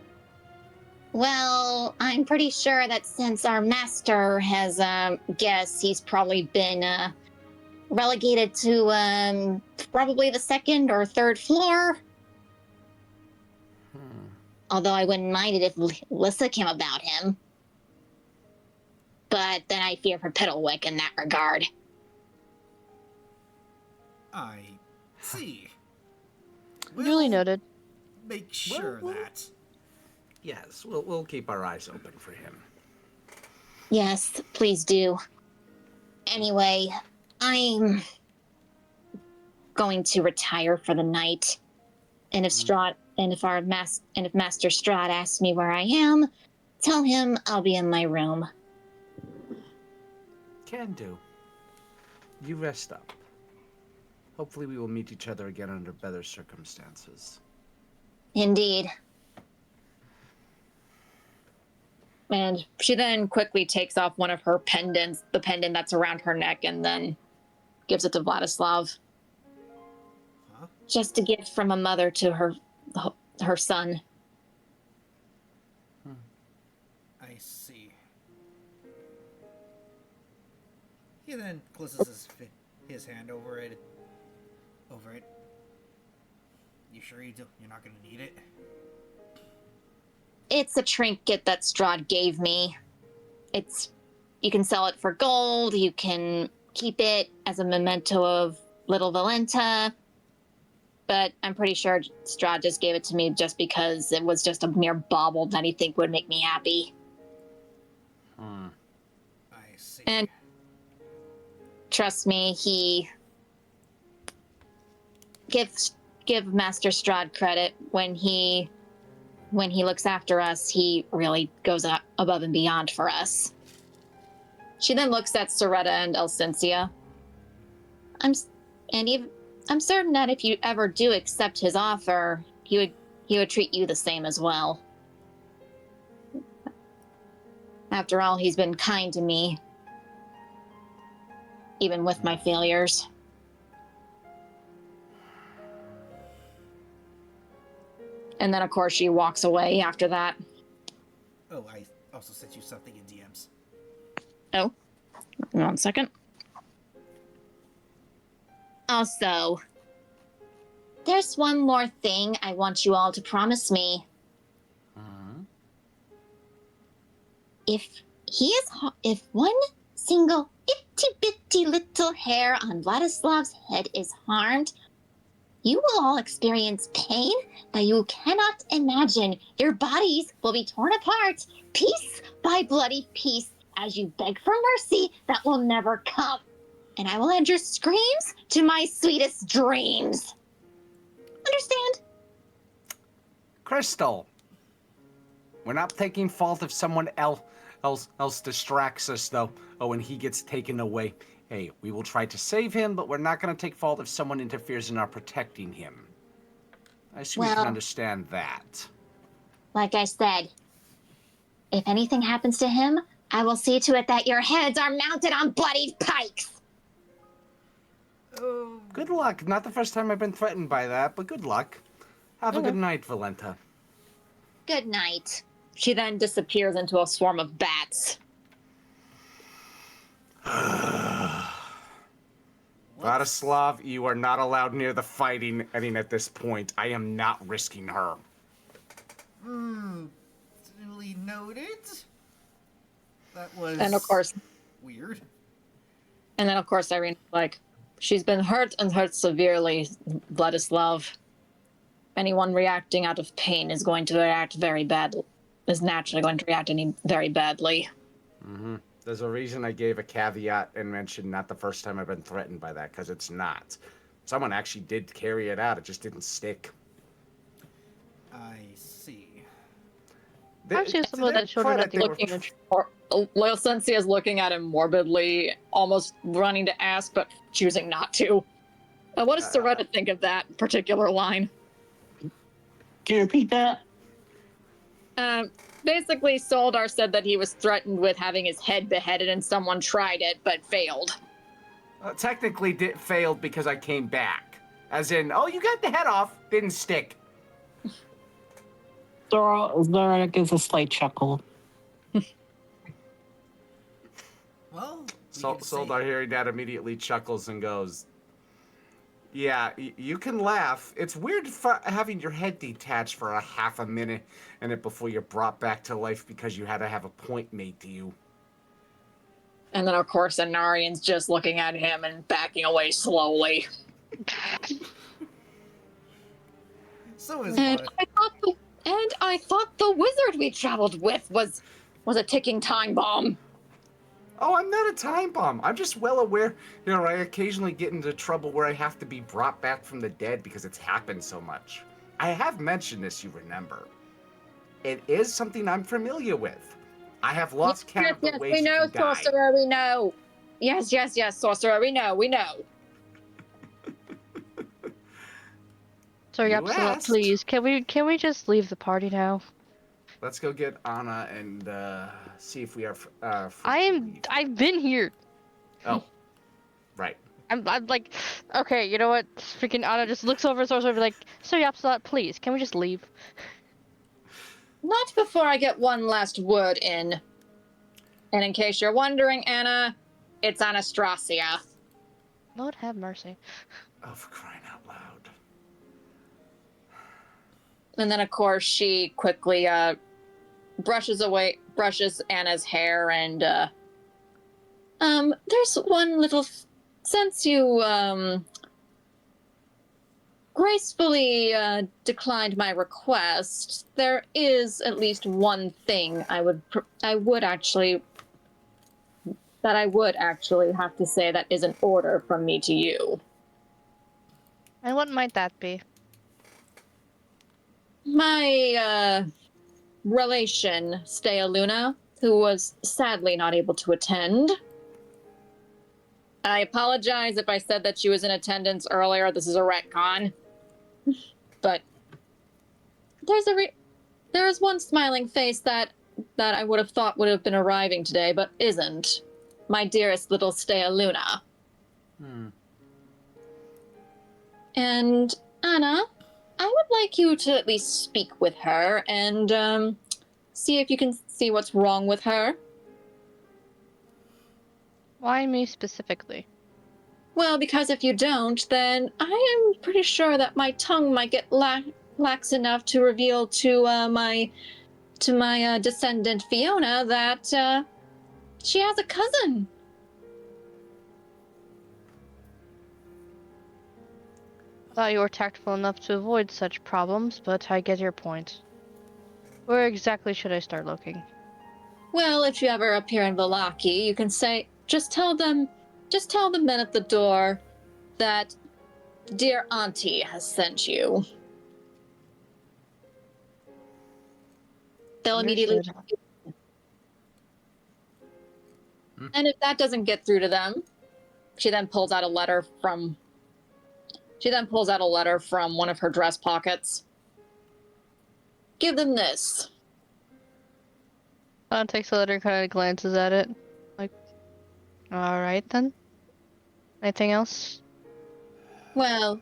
Well, I'm pretty sure that since our master has, guessed, he's probably been, relegated to, probably the 2nd or 3rd floor. Although I wouldn't mind it if Lissa came about him. But then I fear for Piddlewick in that regard. I see. Duly noted. Make sure that. Yes, we'll keep our eyes open for him. Yes, please do. Anyway, I'm going to retire for the night. And if Master Strahd asks me where I am, tell him I'll be in my room. Can do. You rest up. Hopefully we will meet each other again under better circumstances. Indeed. And she then quickly takes off one of her pendants, the pendant that's around her neck, and then gives it to Vladislav. Huh? just a gift from a mother to her son. I see. He then closes his hand over it. You sure you're not gonna need it? It's a trinket that Strahd gave me. You can sell it for gold, you can keep it as a memento of little Valenta, but I'm pretty sure Strahd just gave it to me just because it was just a mere bauble that he think would make me happy. I see. And trust me, he give Master Strahd credit when he looks after us. He really goes above and beyond for us. She then looks at Soretta and Elcencia. I'm certain that if you ever do accept his offer, he would treat you the same as well. After all, he's been kind to me, even with my failures. And then, of course, she walks away after that. Oh, I also sent you something in DMs. Oh, 1 second. Also, there's one more thing I want you all to promise me. If one single itty bitty little hair on Vladislav's head is harmed, you will all experience pain that you cannot imagine. Your bodies will be torn apart, piece by bloody piece, as you beg for mercy that will never come. And I will add your screams to my sweetest dreams. Understand? Crystal, we're not taking fault if someone else distracts us, though. Oh, and he gets taken away. Hey, we will try to save him, but we're not going to take fault if someone interferes in our protecting him. I assume you can understand that. Like I said, if anything happens to him, I will see to it that your heads are mounted on bloody pikes. Oh. Good luck. Not the first time I've been threatened by that, but good luck. Have a good night, Valenta. Good night. She then disappears into a swarm of bats. Vladislav, you are not allowed near the fighting ending at this point. I am not risking her. Duly noted. That was And of course, weird. and then of course Irene's like, she's been hurt and hurt severely, Vladislav. Anyone reacting out of pain is going to react very badly. Is naturally going to react very badly. Mm-hmm. There's a reason I gave a caveat and mentioned not the first time I've been threatened by that, because it's not. Someone actually did carry it out, it just didn't stick. I see. I'm just someone that children at the Looking Leocencia is looking at him morbidly, almost running to ask, but choosing not to. What does Soretta think of that particular line? Can you repeat that? Basically, Soldar said that he was threatened with having his head beheaded and someone tried it, but failed. Technically, failed because I came back. As in, oh, you got the head off, didn't stick. Zora gives a slight chuckle. Well, Soldar hearing that immediately chuckles and goes, yeah, you can laugh. It's weird having your head detached for a half a minute and it before you're brought back to life because you had to have a point made to you. And then, of course, Anarian's just looking at him and backing away slowly. So is And I thought the wizard we traveled with was a ticking time bomb. Oh, I'm not a time bomb. I'm just well aware, I occasionally get into trouble where I have to be brought back from the dead because it's happened so much. I have mentioned this, you remember. It is something I'm familiar with. I have lost count of the ways we know, you can die. Sorcerer, we know. Yes, Sorcerer, we know. Sorry, You Upsala, asked. please. Can we just leave the party now? Let's go get Anna and see if we are free to leave. I've been here. Oh, right. I'm like, okay, you know what? Freaking Anna just looks over at Sorcerer and be like, Sir Yapsalot, please, can we just leave? Not before I get one last word in. And in case you're wondering, Anna, it's Anastasia. Lord have mercy. Oh, for crying out loud. And then, of course, she quickly brushes Anna's hair and, there's one little... Since you, gracefully declined my request, there is at least one thing I would actually have to say that is an order from me to you. And what might that be? My relation, Stea Luna, who was sadly not able to attend. I apologize if I said that she was in attendance earlier. This is a retcon. But there is one smiling face that I would have thought would have been arriving today, but isn't. My dearest little Stea Luna. And Anna, I would like you to at least speak with her and see if you can see what's wrong with her. Why me specifically? Well, because if you don't, then I am pretty sure that my tongue might get lax enough to reveal to my descendant Fiona that she has a cousin. Thought you were tactful enough to avoid such problems, but I get your point. Where exactly should I start looking? Well, if you ever appear in Vallaki, you can say, just tell the men at the door that dear Auntie has sent you. They'll immediately... And if that doesn't get through to them, she then pulls out a letter from one of her dress pockets. Give them this. Anna takes the letter, kind of glances at it. Like, alright then. Anything else? Well,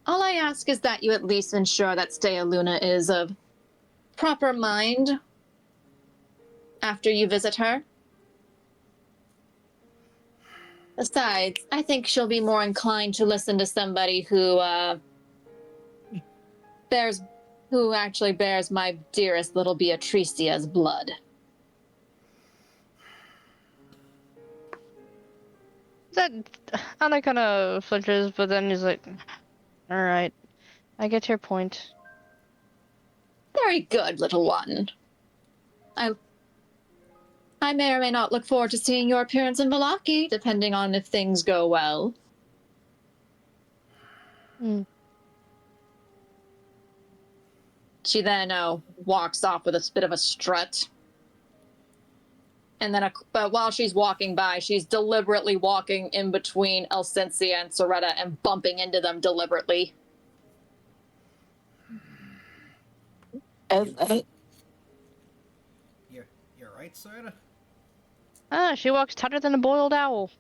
all I ask is that you at least ensure that Stea Luna is of proper mind after you visit her. Besides, I think she'll be more inclined to listen to somebody who actually bears my dearest little Beatricia's blood. That Anna kind of flinches, but then he's like, alright, I get your point. Very good, little one. I may or may not look forward to seeing your appearance in Vallaki, depending on if things go well. She then walks off with a bit of a strut. And then, but while she's walking by, she's deliberately walking in between Elsensia and Soretta and bumping into them deliberately. You're right, Soretta? She walks tighter than a boiled owl.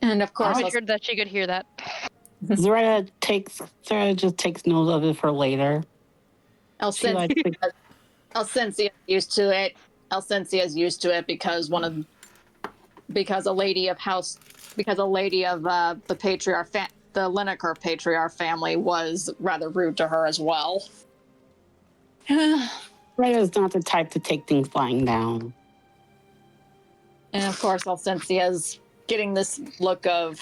And of course, I figured that she could hear that. Zoretta just takes note of it for later. Elsensia is used to it. Elsensia is used to it because a lady of the patriarch, the Lineker patriarch family was rather rude to her as well. Zoretta's not the type to take things lying down. And of course, Elsensia's getting this look of,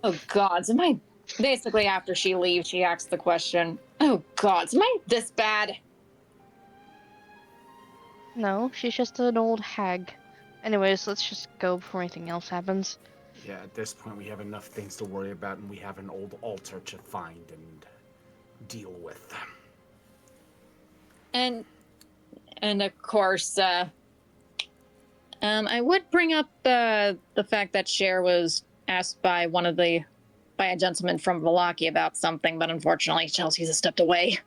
oh gods, am I... Basically, after she leaves, she asks the question, oh gods, am I this bad? No, she's just an old hag. Anyways, let's just go before anything else happens. Yeah, at this point we have enough things to worry about, and we have an old altar to find and deal with. And of course, I would bring up the fact that Cher was asked by a gentleman from Vallaki about something, but unfortunately Chelsea's a step away.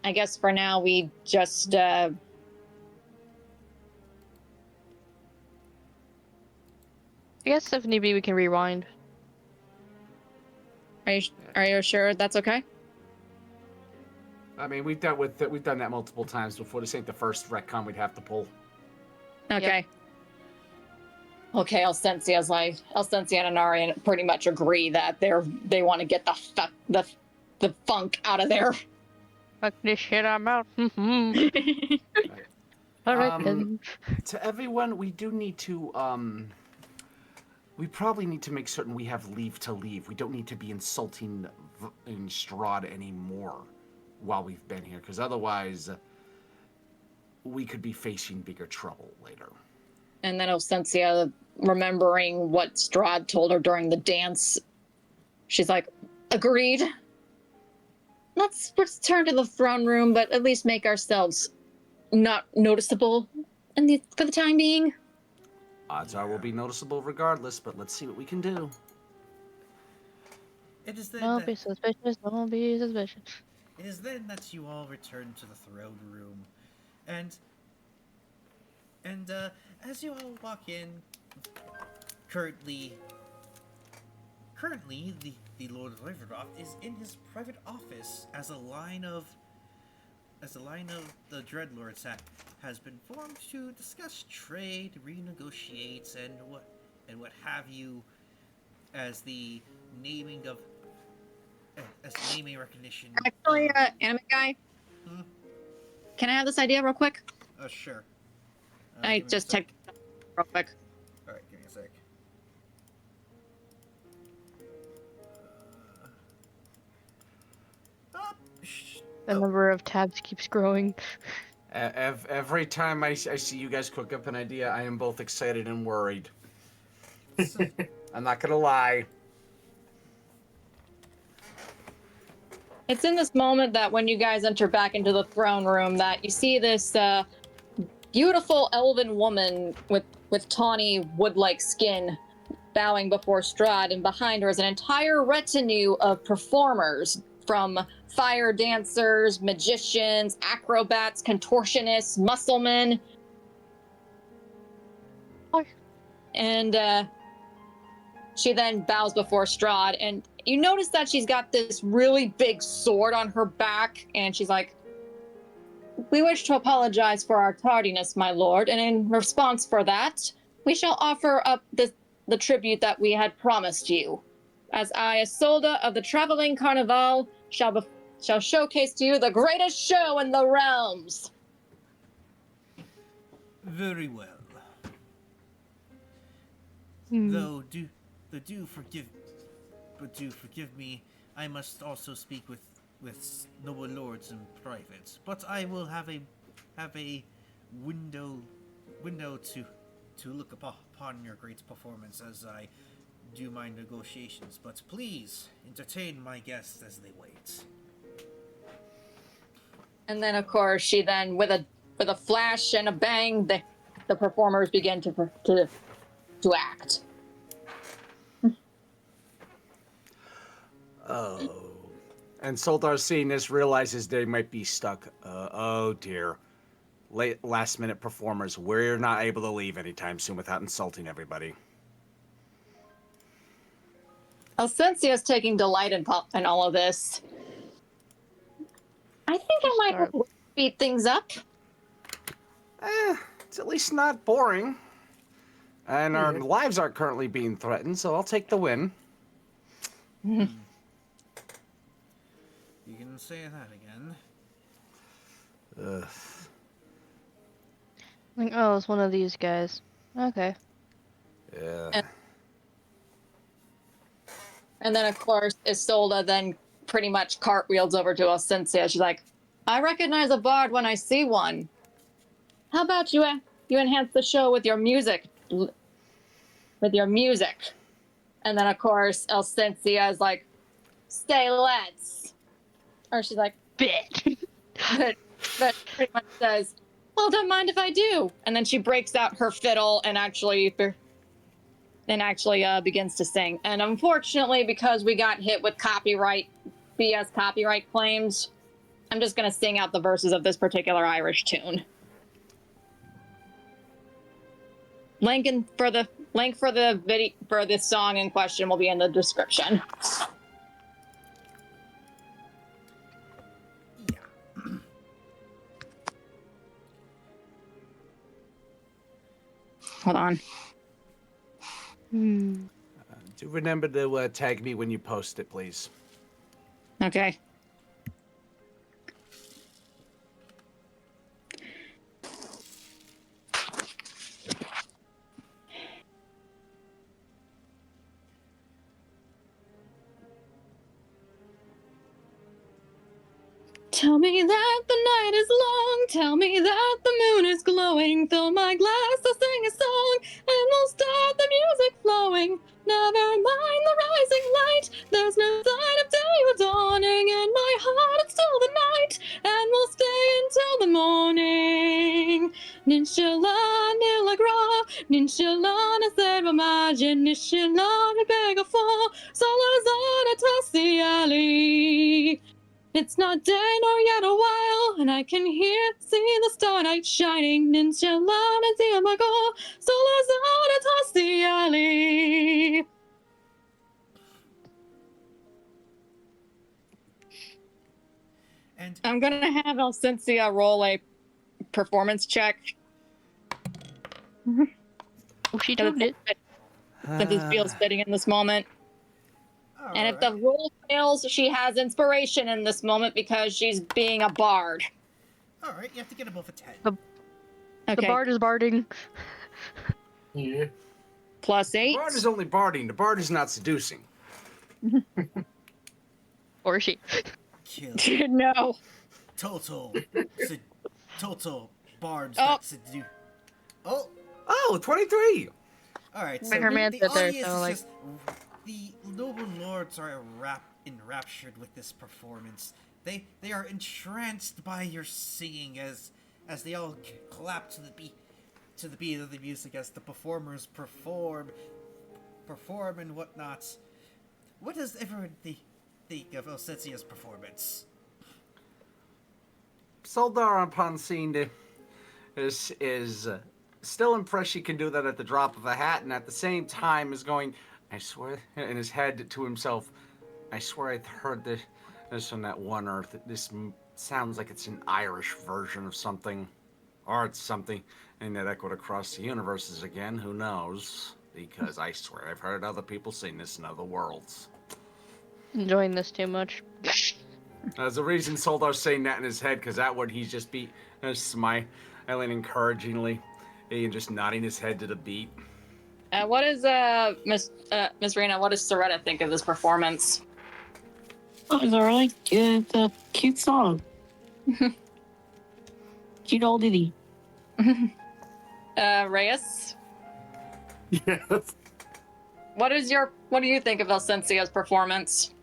I guess for now we just I guess if need be, we can rewind. are you sure that's okay? I mean, we've done that multiple times before. This ain't the first retcon we'd have to pull. Okay. Okay, Elsensia and Anarian pretty much agree that they want to get the funk out of there. Fuck this shit, I'm out. Alright then. To everyone, we do need to we probably need to make certain we have leave to leave. We don't need to be insulting in Strahd anymore while we've been here, because otherwise we could be facing bigger trouble later. And then Elsensia, remembering what Strahd told her during the dance, she's like, agreed. Let's return to the throne room, but at least make ourselves not noticeable for the time being. Odds are we'll be noticeable regardless, but let's see what we can do. It is then Don't be suspicious, don't be suspicious. It is then that you all return to the throne room, and as you all walk in, currently the Lord of Riverdoft is in his private office as a line of the Dreadlords has been formed to discuss trade, renegotiates, and what have you, as the naming recognition. Actually, anime guy, can I have this idea real quick? Sure. I Give me a just sec. checked real quick. All right, give me a sec. The number of tabs keeps growing. Every time I see you guys cook up an idea, I am both excited and worried. I'm not gonna lie. It's in this moment that when you guys enter back into the throne room that you see this beautiful elven woman with tawny wood-like skin bowing before Strahd, and behind her is an entire retinue of performers, from fire dancers, magicians, acrobats, contortionists, musclemen. And she then bows before Strahd, and you notice that she's got this really big sword on her back, and she's like, "We wish to apologize for our tardiness, my lord, and in response for that, we shall offer up the tribute that we had promised you. As I, Isolde of the Traveling Carnival, shall showcase to you the greatest show in the realms." Very well. Though do forgive me. I must also speak with noble lords in private. But I will have a window to look upon your great performance as I do my negotiations. But please entertain my guests as they wait. And then, of course, she then, with a flash and a bang, the performers begin to act. Oh. And Soldar, seeing this, realizes they might be stuck. Oh dear. Last minute performers. We're not able to leave anytime soon without insulting everybody. Elsensia's taking delight in all of this. I think I might have to speed things up. It's at least not boring. And our lives aren't currently being threatened, so I'll take the win. You can say that again. Like, oh, it's one of these guys. Okay. Yeah. And then, of course, Isolde then pretty much cartwheels over to Elsensia. She's like, "I recognize a bard when I see one. How about you enhance the show with your music? And then, of course, Elsensia is like, "Say let's." Or she's like, "Bitch." but pretty much says, "Well, don't mind if I do." And then she breaks out her fiddle and actually begins to sing. And unfortunately, because we got hit with BS copyright claims, I'm just gonna sing out the verses of this particular Irish tune. Link for the video for this song in question will be in the description. Yeah. Hold on. Do remember to tag me when you post it, please. Okay. Tell me that the night is long, tell me that the moon is glowing, fill my glass, I'll sing a song, and we'll start the music flowing. Never mind the rising light, there's no sign of day or dawning, in my heart it's still the night, and we'll stay until the morning. Ninshallah nilagra, ninshallah naser imagine, ninshallah beg for, solazana tasi ali. It's not day nor yet a while, and I can see the starlight shining. Ninshallah naziamago, solazana tasi ali. And I'm gonna have Alcencia roll a performance check. Oh, she told it. Since it feels fitting in this moment. And if the alright. roll fails, she has inspiration in this moment because she's being a bard. Alright, you have to get above a 10. Okay. The bard is barding. Yeah. Plus 8. The bard is only barding. The bard is not seducing. Or is she? Kill. No. Total. Total barbs Oh. that seduce. Oh! Oh, 23! Alright, so Her man the said there, audience so, is like- just... The noble lords are enraptured with this performance. They are entranced by your singing as they all clap to the beat of the music as the performers perform and whatnot. What does everyone think of Alcencia's performance? Soldar upon seeing is still impressed she can do that at the drop of a hat, and at the same time is going, I swear, in his head to himself, I swear I heard this on that one Earth. This sounds like it's an Irish version of something, or it's something, and that echoed across the universes again. Who knows? Because I swear I've heard other people sing this in other worlds. Enjoying this too much. There's a reason Soldar's saying that in his head, because that would he's just be smiling encouragingly and just nodding his head to the beat. What is Miss Rena? What does Soretta think of this performance? Oh, it's a really good, cute song. Cute old ditty. Reyes, Yes. what do you think of Alcencia's performance?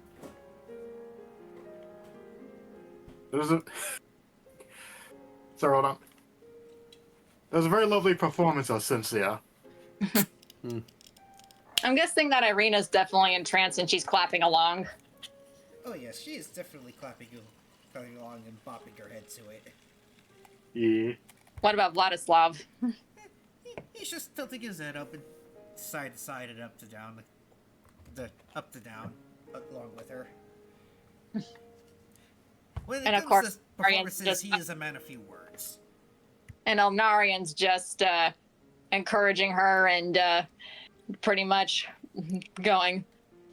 It was a. Sorry, hold on. It was a very lovely performance of Cynthia. I'm guessing that Irina's definitely entranced and she's clapping along. Oh yes, she is definitely clapping along and bopping her head to it. Yeah. What about Vladislav? He's just tilting his head up and side to side and up to down, up to down, along with her. When it And of comes course, to Arian's performances, just- he is a man of few words. And Elnarian's just encouraging her and pretty much going,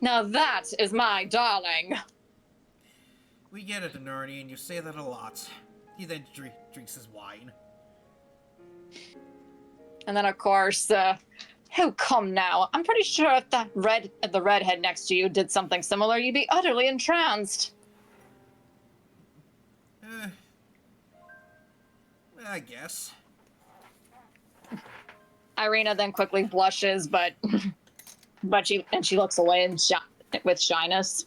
now that is my darling. We get it, Anarni, and you say that a lot. He then drinks his wine. And then, of course, oh, come now. I'm pretty sure if the redhead next to you did something similar, you'd be utterly entranced. I guess. Irina then quickly blushes, but she looks away and with shyness.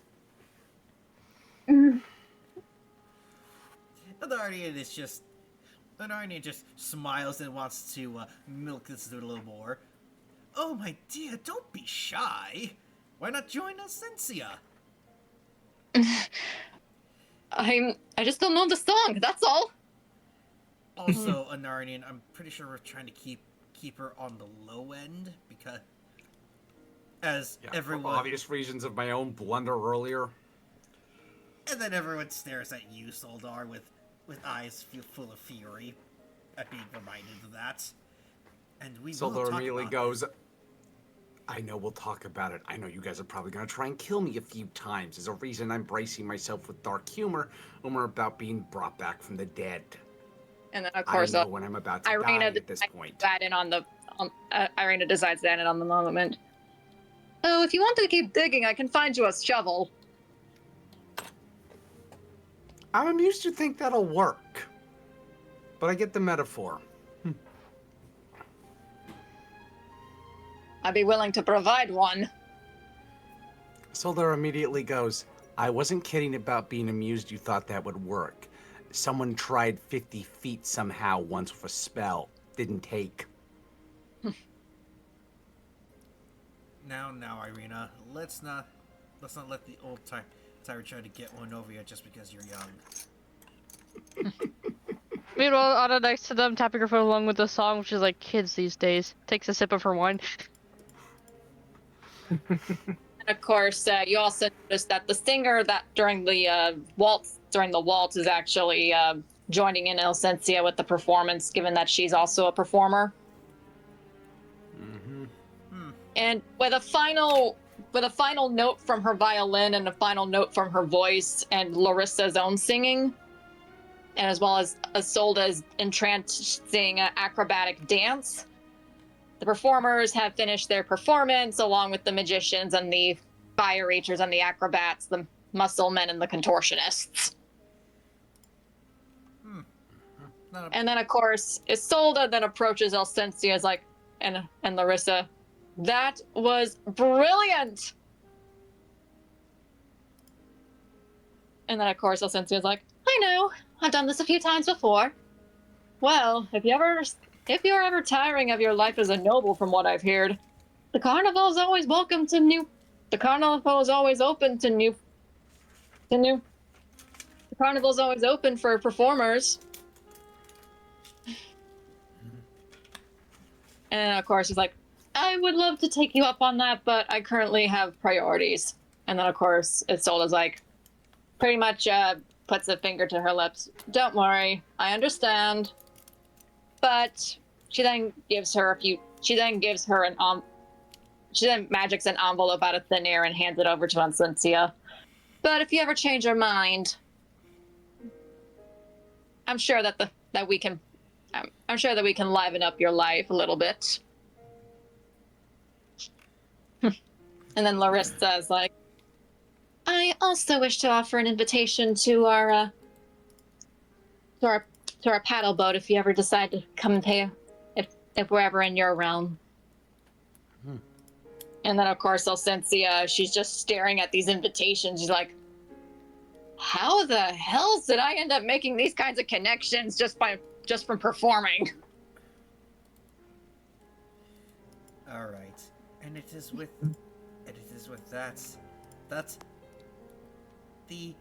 Anarnia just smiles and wants to milk this a little more. Oh, my dear, don't be shy. Why not join us, Cynthia? I just don't know the song. That's all. Also, Anarian, I'm pretty sure we're trying to keep her on the low end because, as Yeah, everyone, for obvious reasons of my own blunder earlier. and then everyone stares at you, Soldar, with eyes full of fury at being reminded of that. And we will Soldar talk immediately about goes, I know we'll talk about it. I know you guys are probably going to try and kill me a few times. There's a reason I'm bracing myself with dark humor when we're about being brought back from the dead. And then of I course, know when I'm about to die at this point. Irina decides to end it on the moment. Oh, if you want to keep digging, I can find you a shovel. I'm amused you think that'll work. But I get the metaphor. I'd be willing to provide one. Soldar immediately goes, I wasn't kidding about being amused you thought that would work. Someone tried 50 feet somehow once with a spell. Didn't take. Now, Irina, let's not let the old tyrant try to get one over you just because you're young. Meanwhile, Anna next to them, tapping her foot along with the song, which is like kids these days. Takes a sip of her wine. And of course, you also notice that the singer that during the waltz is actually joining in Elsensia with the performance, given that she's also a performer. Mm-hmm. And with a final note from her violin and a final note from her voice and Larissa's own singing, and as well as Isolda's entrancing acrobatic dance, the performers have finished their performance along with the magicians and the fire eaters and the acrobats, the muscle men and the contortionists. And then, of course, Isolda then approaches Elsensia as like, and Larissa, that was brilliant! And then, of course, Elsensia is like, I know, I've done this a few times before. Well, if you're ever tiring of your life as a noble, from what I've heard, the carnival is always open to new. The carnival is always open for performers. And of course, he's like, I would love to take you up on that, but I currently have priorities. And then, of course, Isolda's like, pretty much puts a finger to her lips. Don't worry, I understand. But she then magics an envelope out of thin air and hands it over to Elsensia. But if you ever change your mind, I'm sure that we can liven up your life a little bit. And then Larissa is like, I also wish to offer an invitation to our paddle boat if you ever decide to come and pay, if we're ever in your realm. And then, of course, Elsensia, she's just staring at these invitations. She's like, how the hell did I end up making these kinds of connections just from performing? All right, and it is with that the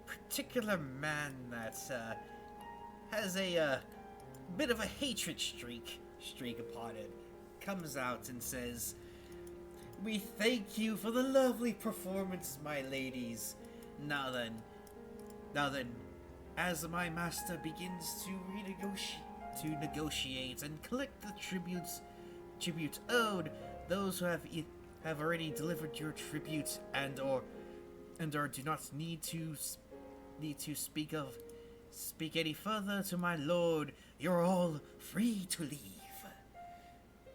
particular man that has a bit of a hatred streak upon him comes out and says, we thank you for the lovely performance, my ladies. Now then, as my master begins to negotiate and collect the tribute owed, those who have already delivered your tribute and or do not need to speak any further to my lord, you're all free to leave.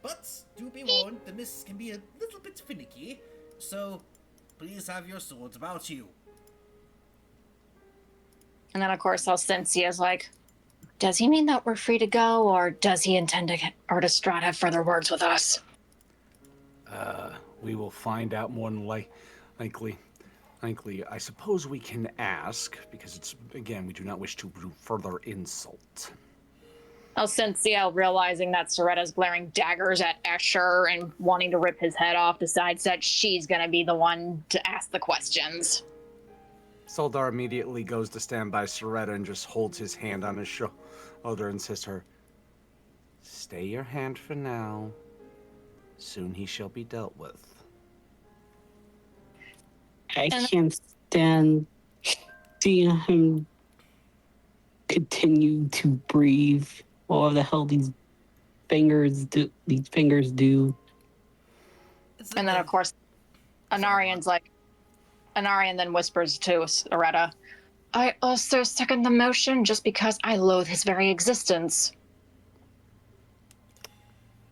But do be warned, the mists can be a little bit finicky, so please have your swords about you. And then, of course, Elsensia is like, does he mean that we're free to go, or does he intend to does Strahd have further words with us? We will find out more than likely. I suppose we can ask, because it's, again, we do not wish to do further insult. Elsensia, realizing that Soretta's glaring daggers at Escher and wanting to rip his head off, decides that she's gonna be the one to ask the questions. Soldar immediately goes to stand by Soretta and just holds his hand on his shoulder and says to her, "Stay your hand for now. Soon he shall be dealt with." I And- can't stand seeing him continue to breathe. What the hell these fingers do? These fingers do. And then, of course, Anarian's like, Anarian then whispers to Aretta, I also second the motion just because I loathe his very existence.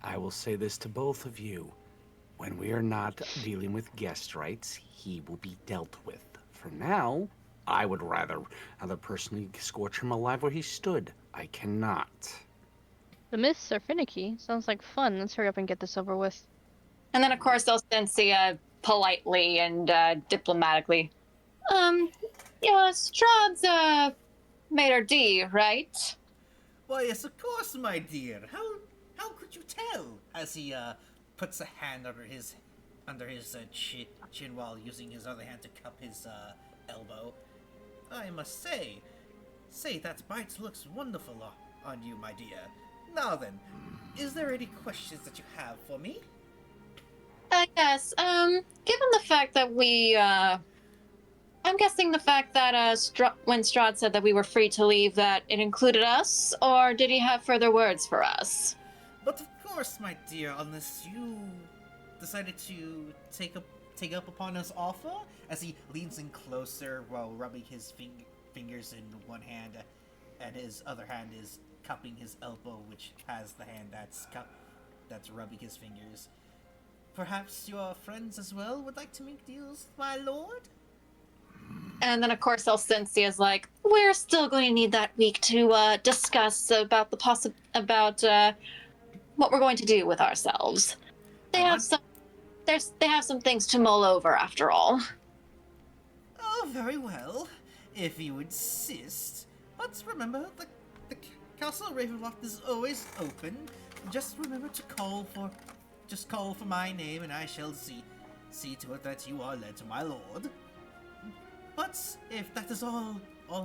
I will say this to both of you. When we are not dealing with guest rights, he will be dealt with. For now, I would rather personally scorch him alive where he stood. I cannot. The myths are finicky. Sounds like fun. Let's hurry up and get this over with. And then, of course, they'll Cynthia politely and diplomatically, yeah, Strahd's, Mater D, right? Why, yes, of course, my dear. How could you tell? As he puts a hand under his chin while using his other hand to cup his elbow. I must say that bite looks wonderful on you, my dear. Now then, is there any questions that you have for me? Yes, given the fact that I'm guessing the fact that when Strahd said that we were free to leave, that it included us, or did he have further words for us? But of course, my dear, unless you decided to take up upon his offer, as he leans in closer while rubbing his fingers in one hand, and his other hand is cupping his elbow, which has the hand that's rubbing his fingers. Perhaps your friends as well would like to make deals, my lord? And then, of course, Cynthia's like, we're still going to need that week to discuss about what we're going to do with ourselves. They have some things to mull over, after all. Oh, very well, if you insist. But remember, the Castle Ravenloft is always open. Just remember to call for my name, and I shall see to it that you are led to my lord. But if that is all,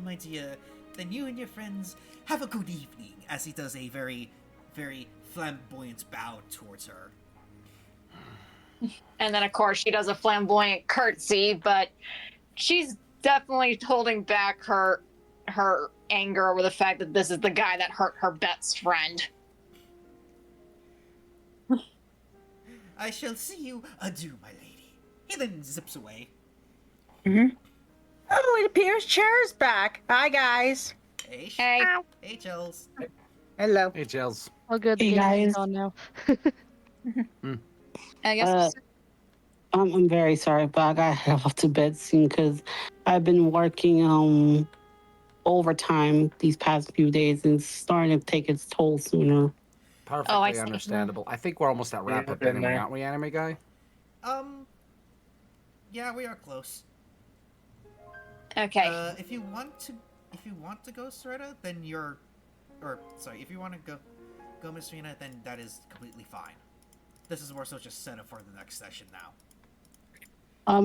my dear, then you and your friends have a good evening, as he does a very, very flamboyant bow towards her. And then, of course, she does a flamboyant curtsy, but she's definitely holding back her anger over the fact that this is the guy that hurt her best friend. I shall see you. Adieu, my lady. He then zips away. Oh, it appears Chair's back. Hi, guys. Hey, Hey. Hey, Chels. Hello. Hey, Gels. Oh, good. Hey, The game is guys. on now. I guess I'm very sorry, but I gotta head off to bed soon because I've been working overtime these past few days and it's starting to take its toll sooner. Perfectly see. understandable. I think we're almost at wrap up anyway, aren't we, anime guy? Yeah, we are close. okay. If you want to go, Soretta, then if you want to go, Miss Rena, then that is completely fine. This is more so just set up for the next session now.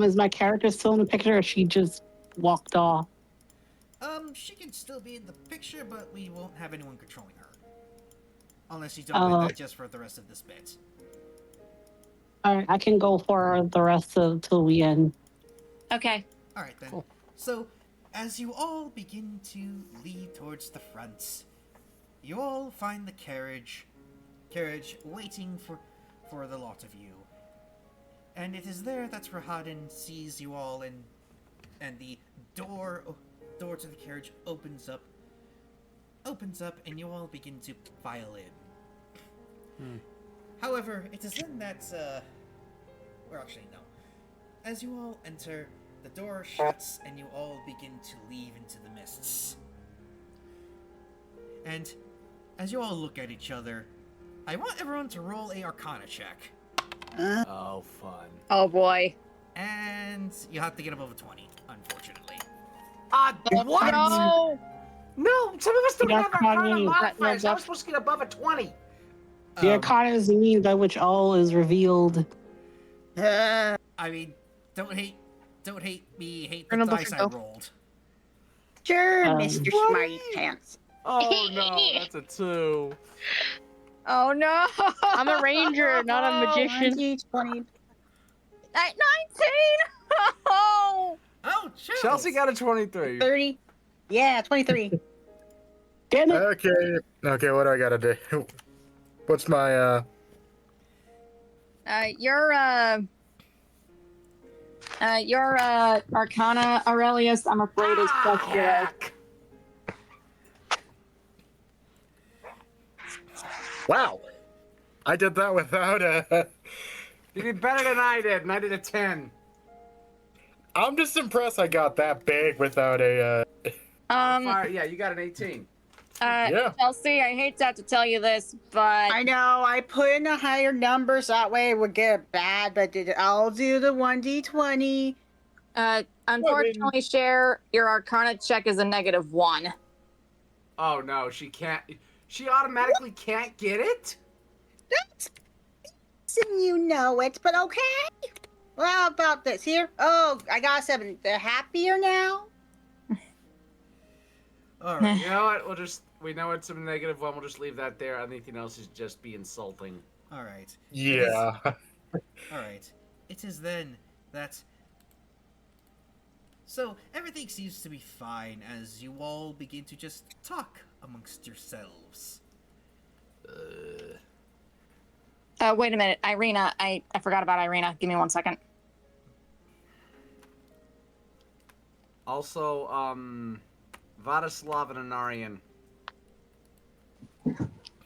Is my character still in the picture or she just walked off? She can still be in the picture, but we won't have anyone controlling her. Unless you don't win that just for the rest of this bit. Alright, I can go for the rest of till we end. Okay. Alright then. Cool. So, as you all begin to lead towards the front, you all find the carriage waiting for the lot of you. And it is there that Rahadin sees you all, and the door to the carriage opens up, and you all begin to file in. However, it is then that, or actually no. As you all enter, the door shuts, and you all begin to leave into the mists. And as you all look at each other, I want everyone to roll a Arcana check. Oh, fun. Oh boy. And you have to get above a 20, unfortunately. What? No! No, some of us don't Yeah, have Arcana Connie. modifiers. I was supposed to get above a 20. The Arcana is the means by which all is revealed. I mean, don't hate me, hate the Colonel dice I Buckerville. rolled. Sure, Mr. Smarty Pants. Oh no, that's a 2. Oh no! I'm a ranger, not a magician. 20. 19! Oh! Oh, Chills. Chelsea got a 23. 30. Yeah, 23. Damn it. Okay, what do I gotta do? What's my Your Arcana, Aurelius, I'm afraid is plus 0. Heck. Wow. I did that without a You did better than I did, and I did a 10. I'm just impressed I got that big without a Fire, yeah, you got an 18. Yeah. Chelsea, I hate to have to tell you this, but I know, I put in a higher number so that way it would get bad, but I'll do the 1d20. unfortunately, Cher, your Arcana check is a -1. Oh no, she can't. She automatically can't get it? That's you know it, but okay. Well, how about this here? Oh, I got a 7. They're happier now? All right. You know what? We know it's a -1. We'll just leave that there. Anything else is just be insulting. All right. Yeah. All right. It is then that. So everything seems to be fine as you all begin to just talk amongst yourselves. Wait a minute, Irina. I forgot about Irina. Give me 1 second. Also, Vladislav and Anarian.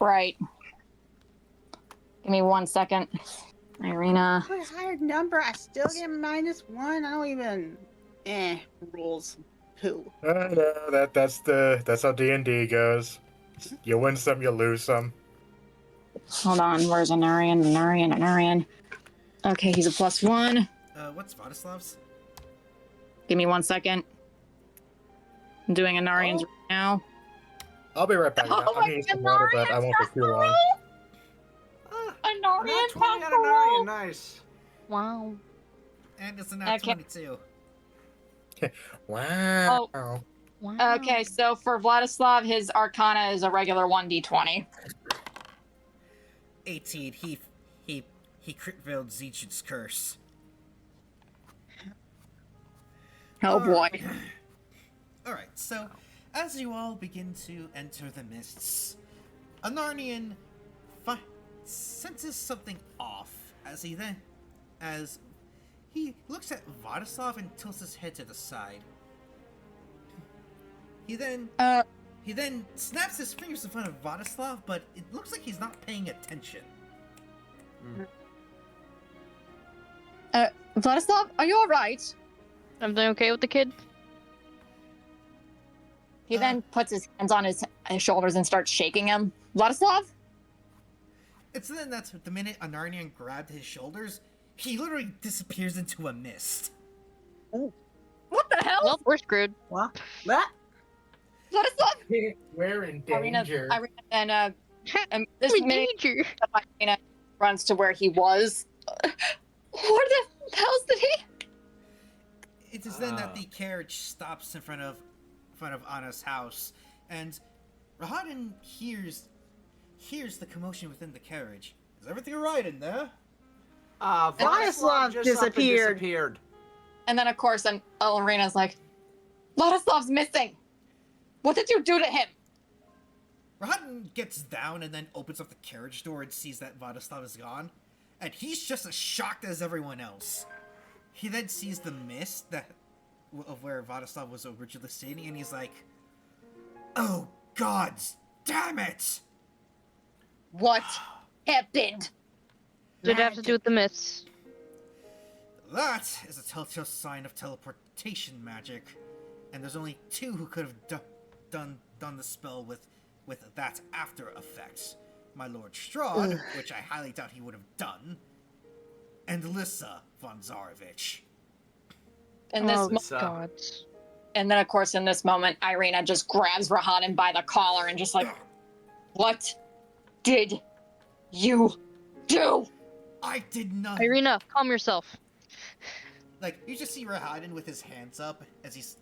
Right. Give me 1 second. Irina. Put a higher number, I still get -1. I don't even. Rules. Poo. No, that's how D&D goes. You win some, you lose some. Hold on, where's Anarian? Okay, he's a +1. What's Vadislav's? Give me 1 second. I'm doing Anarian's right now. I'll be right back. Oh I'm my gonna use some water, but I won't be too long. Anarian Nat 20 passed on the Anarian, roll. nice. Wow. And it's a nat Okay. 22. Wow. Wow. Okay, so for Vladislav, his Arcana is a regular 1d20. 18. He crit failed Zeech's curse. Oh boy. Alright, so as you all begin to enter the mists, Anarnian senses something off as he looks at Vladislav and tilts his head to the side. He then snaps his fingers in front of Vladislav, but it looks like he's not paying attention. Vladislav, are you alright? Everything okay with the kid? He then puts his hands on his shoulders and starts shaking him. Vladislav? It's then that the minute Anarnian grabbed his shoulders, he literally disappears into a mist. What the hell? Well, we're screwed. What? Vladislav? We're in Irina danger. and this We're in minute danger. Irina runs to where he was. What the hell did he? It is then that the carriage stops in front of Anna's house, and Rahadin hears the commotion within the carriage. Is everything alright in there? Vladislav just up and disappeared. disappeared. And then, of course, Irina's like, Vladislav's missing. What did you do to him? Rahadin gets down and then opens up the carriage door and sees that Vladislav is gone, and he's just as shocked as everyone else. He then sees the mist of where Vladislav was originally standing, and he's like, "Oh gods, damn it!" What happened? Did it have to do with the myths? That is a telltale sign of teleportation magic, and there's only 2 who could have done the spell with that after effect. My Lord Strahd, which I highly doubt he would have done, and Lissa von Zarovich. In this Oh, mo- God. and then, of course, in this moment, Irina just grabs Rahadin by the collar and just like, what did you do? I did not. Irina, calm yourself. Like, you just see Rahadin with his hands up as he's.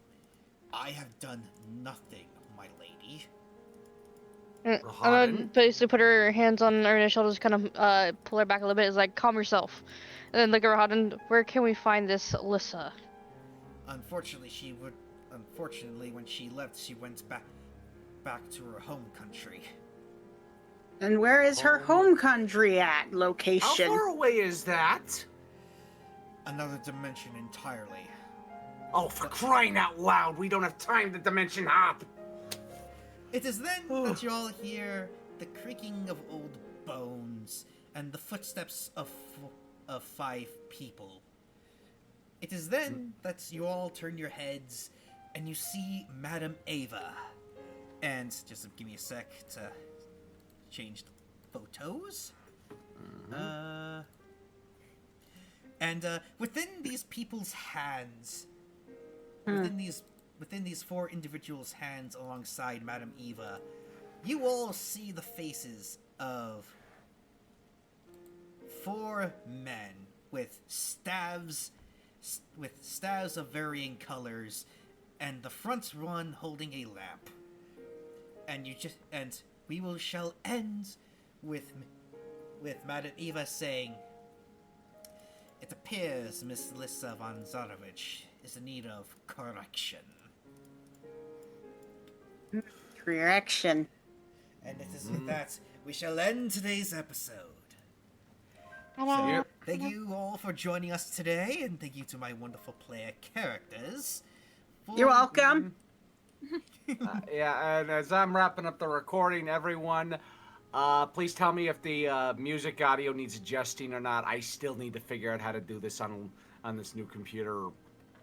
I have done nothing, my lady. I'm gonna Rahadin? basically put her hands on her shoulders, kind of pull her back a little bit. It's like, calm yourself. And then look at Rahadin. Where can we find this Alyssa? Unfortunately, when she left, she went back to her home country. And where is her home country at? How Location. far away is that? Another dimension entirely. Oh, for crying out loud, we don't have time to dimension hop. It is then that you all hear the creaking of old bones and the footsteps of 5 people. It is then that you all turn your heads and you see Madame Ava. And just give me a sec to change the photos. And within these people's hands, within these 4 individuals' hands alongside Madame Eva, you all see the faces of 4 men with staves of varying colors, and the front one holding a lamp. And we shall end with Madame Eva saying, "It appears Miss Lissa von Zarovich is in need of correction." Correction. And it is with that we shall end today's episode. Hello. So, thank you all for joining us today, and thank you to my wonderful player characters. You're welcome. Yeah, and as I'm wrapping up the recording, everyone, please tell me if the music audio needs adjusting or not. I still need to figure out how to do this on this new computer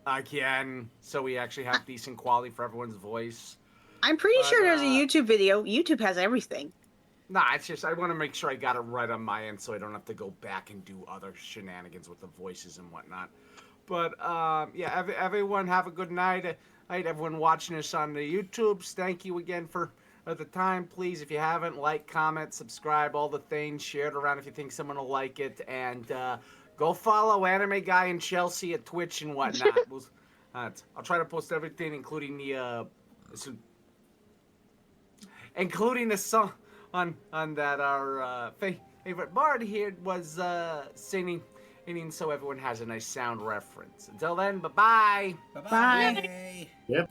again, so we actually have decent quality for everyone's voice. I'm pretty But, sure there's a YouTube video. YouTube has everything. Nah, it's just I want to make sure I got it right on my end so I don't have to go back and do other shenanigans with the voices and whatnot. But, yeah, everyone have a good night. Everyone watching us on the YouTubes, thank you again for the time. Please, if you haven't, like, comment, subscribe, all the things. Share it around if you think someone will like it. And go follow Anime Guy and Chelsea at Twitch and whatnot. I'll try to post everything, including the song on that our favorite bard here was singing, so everyone has a nice sound reference. Until then, bye-bye. Bye-bye. Yep.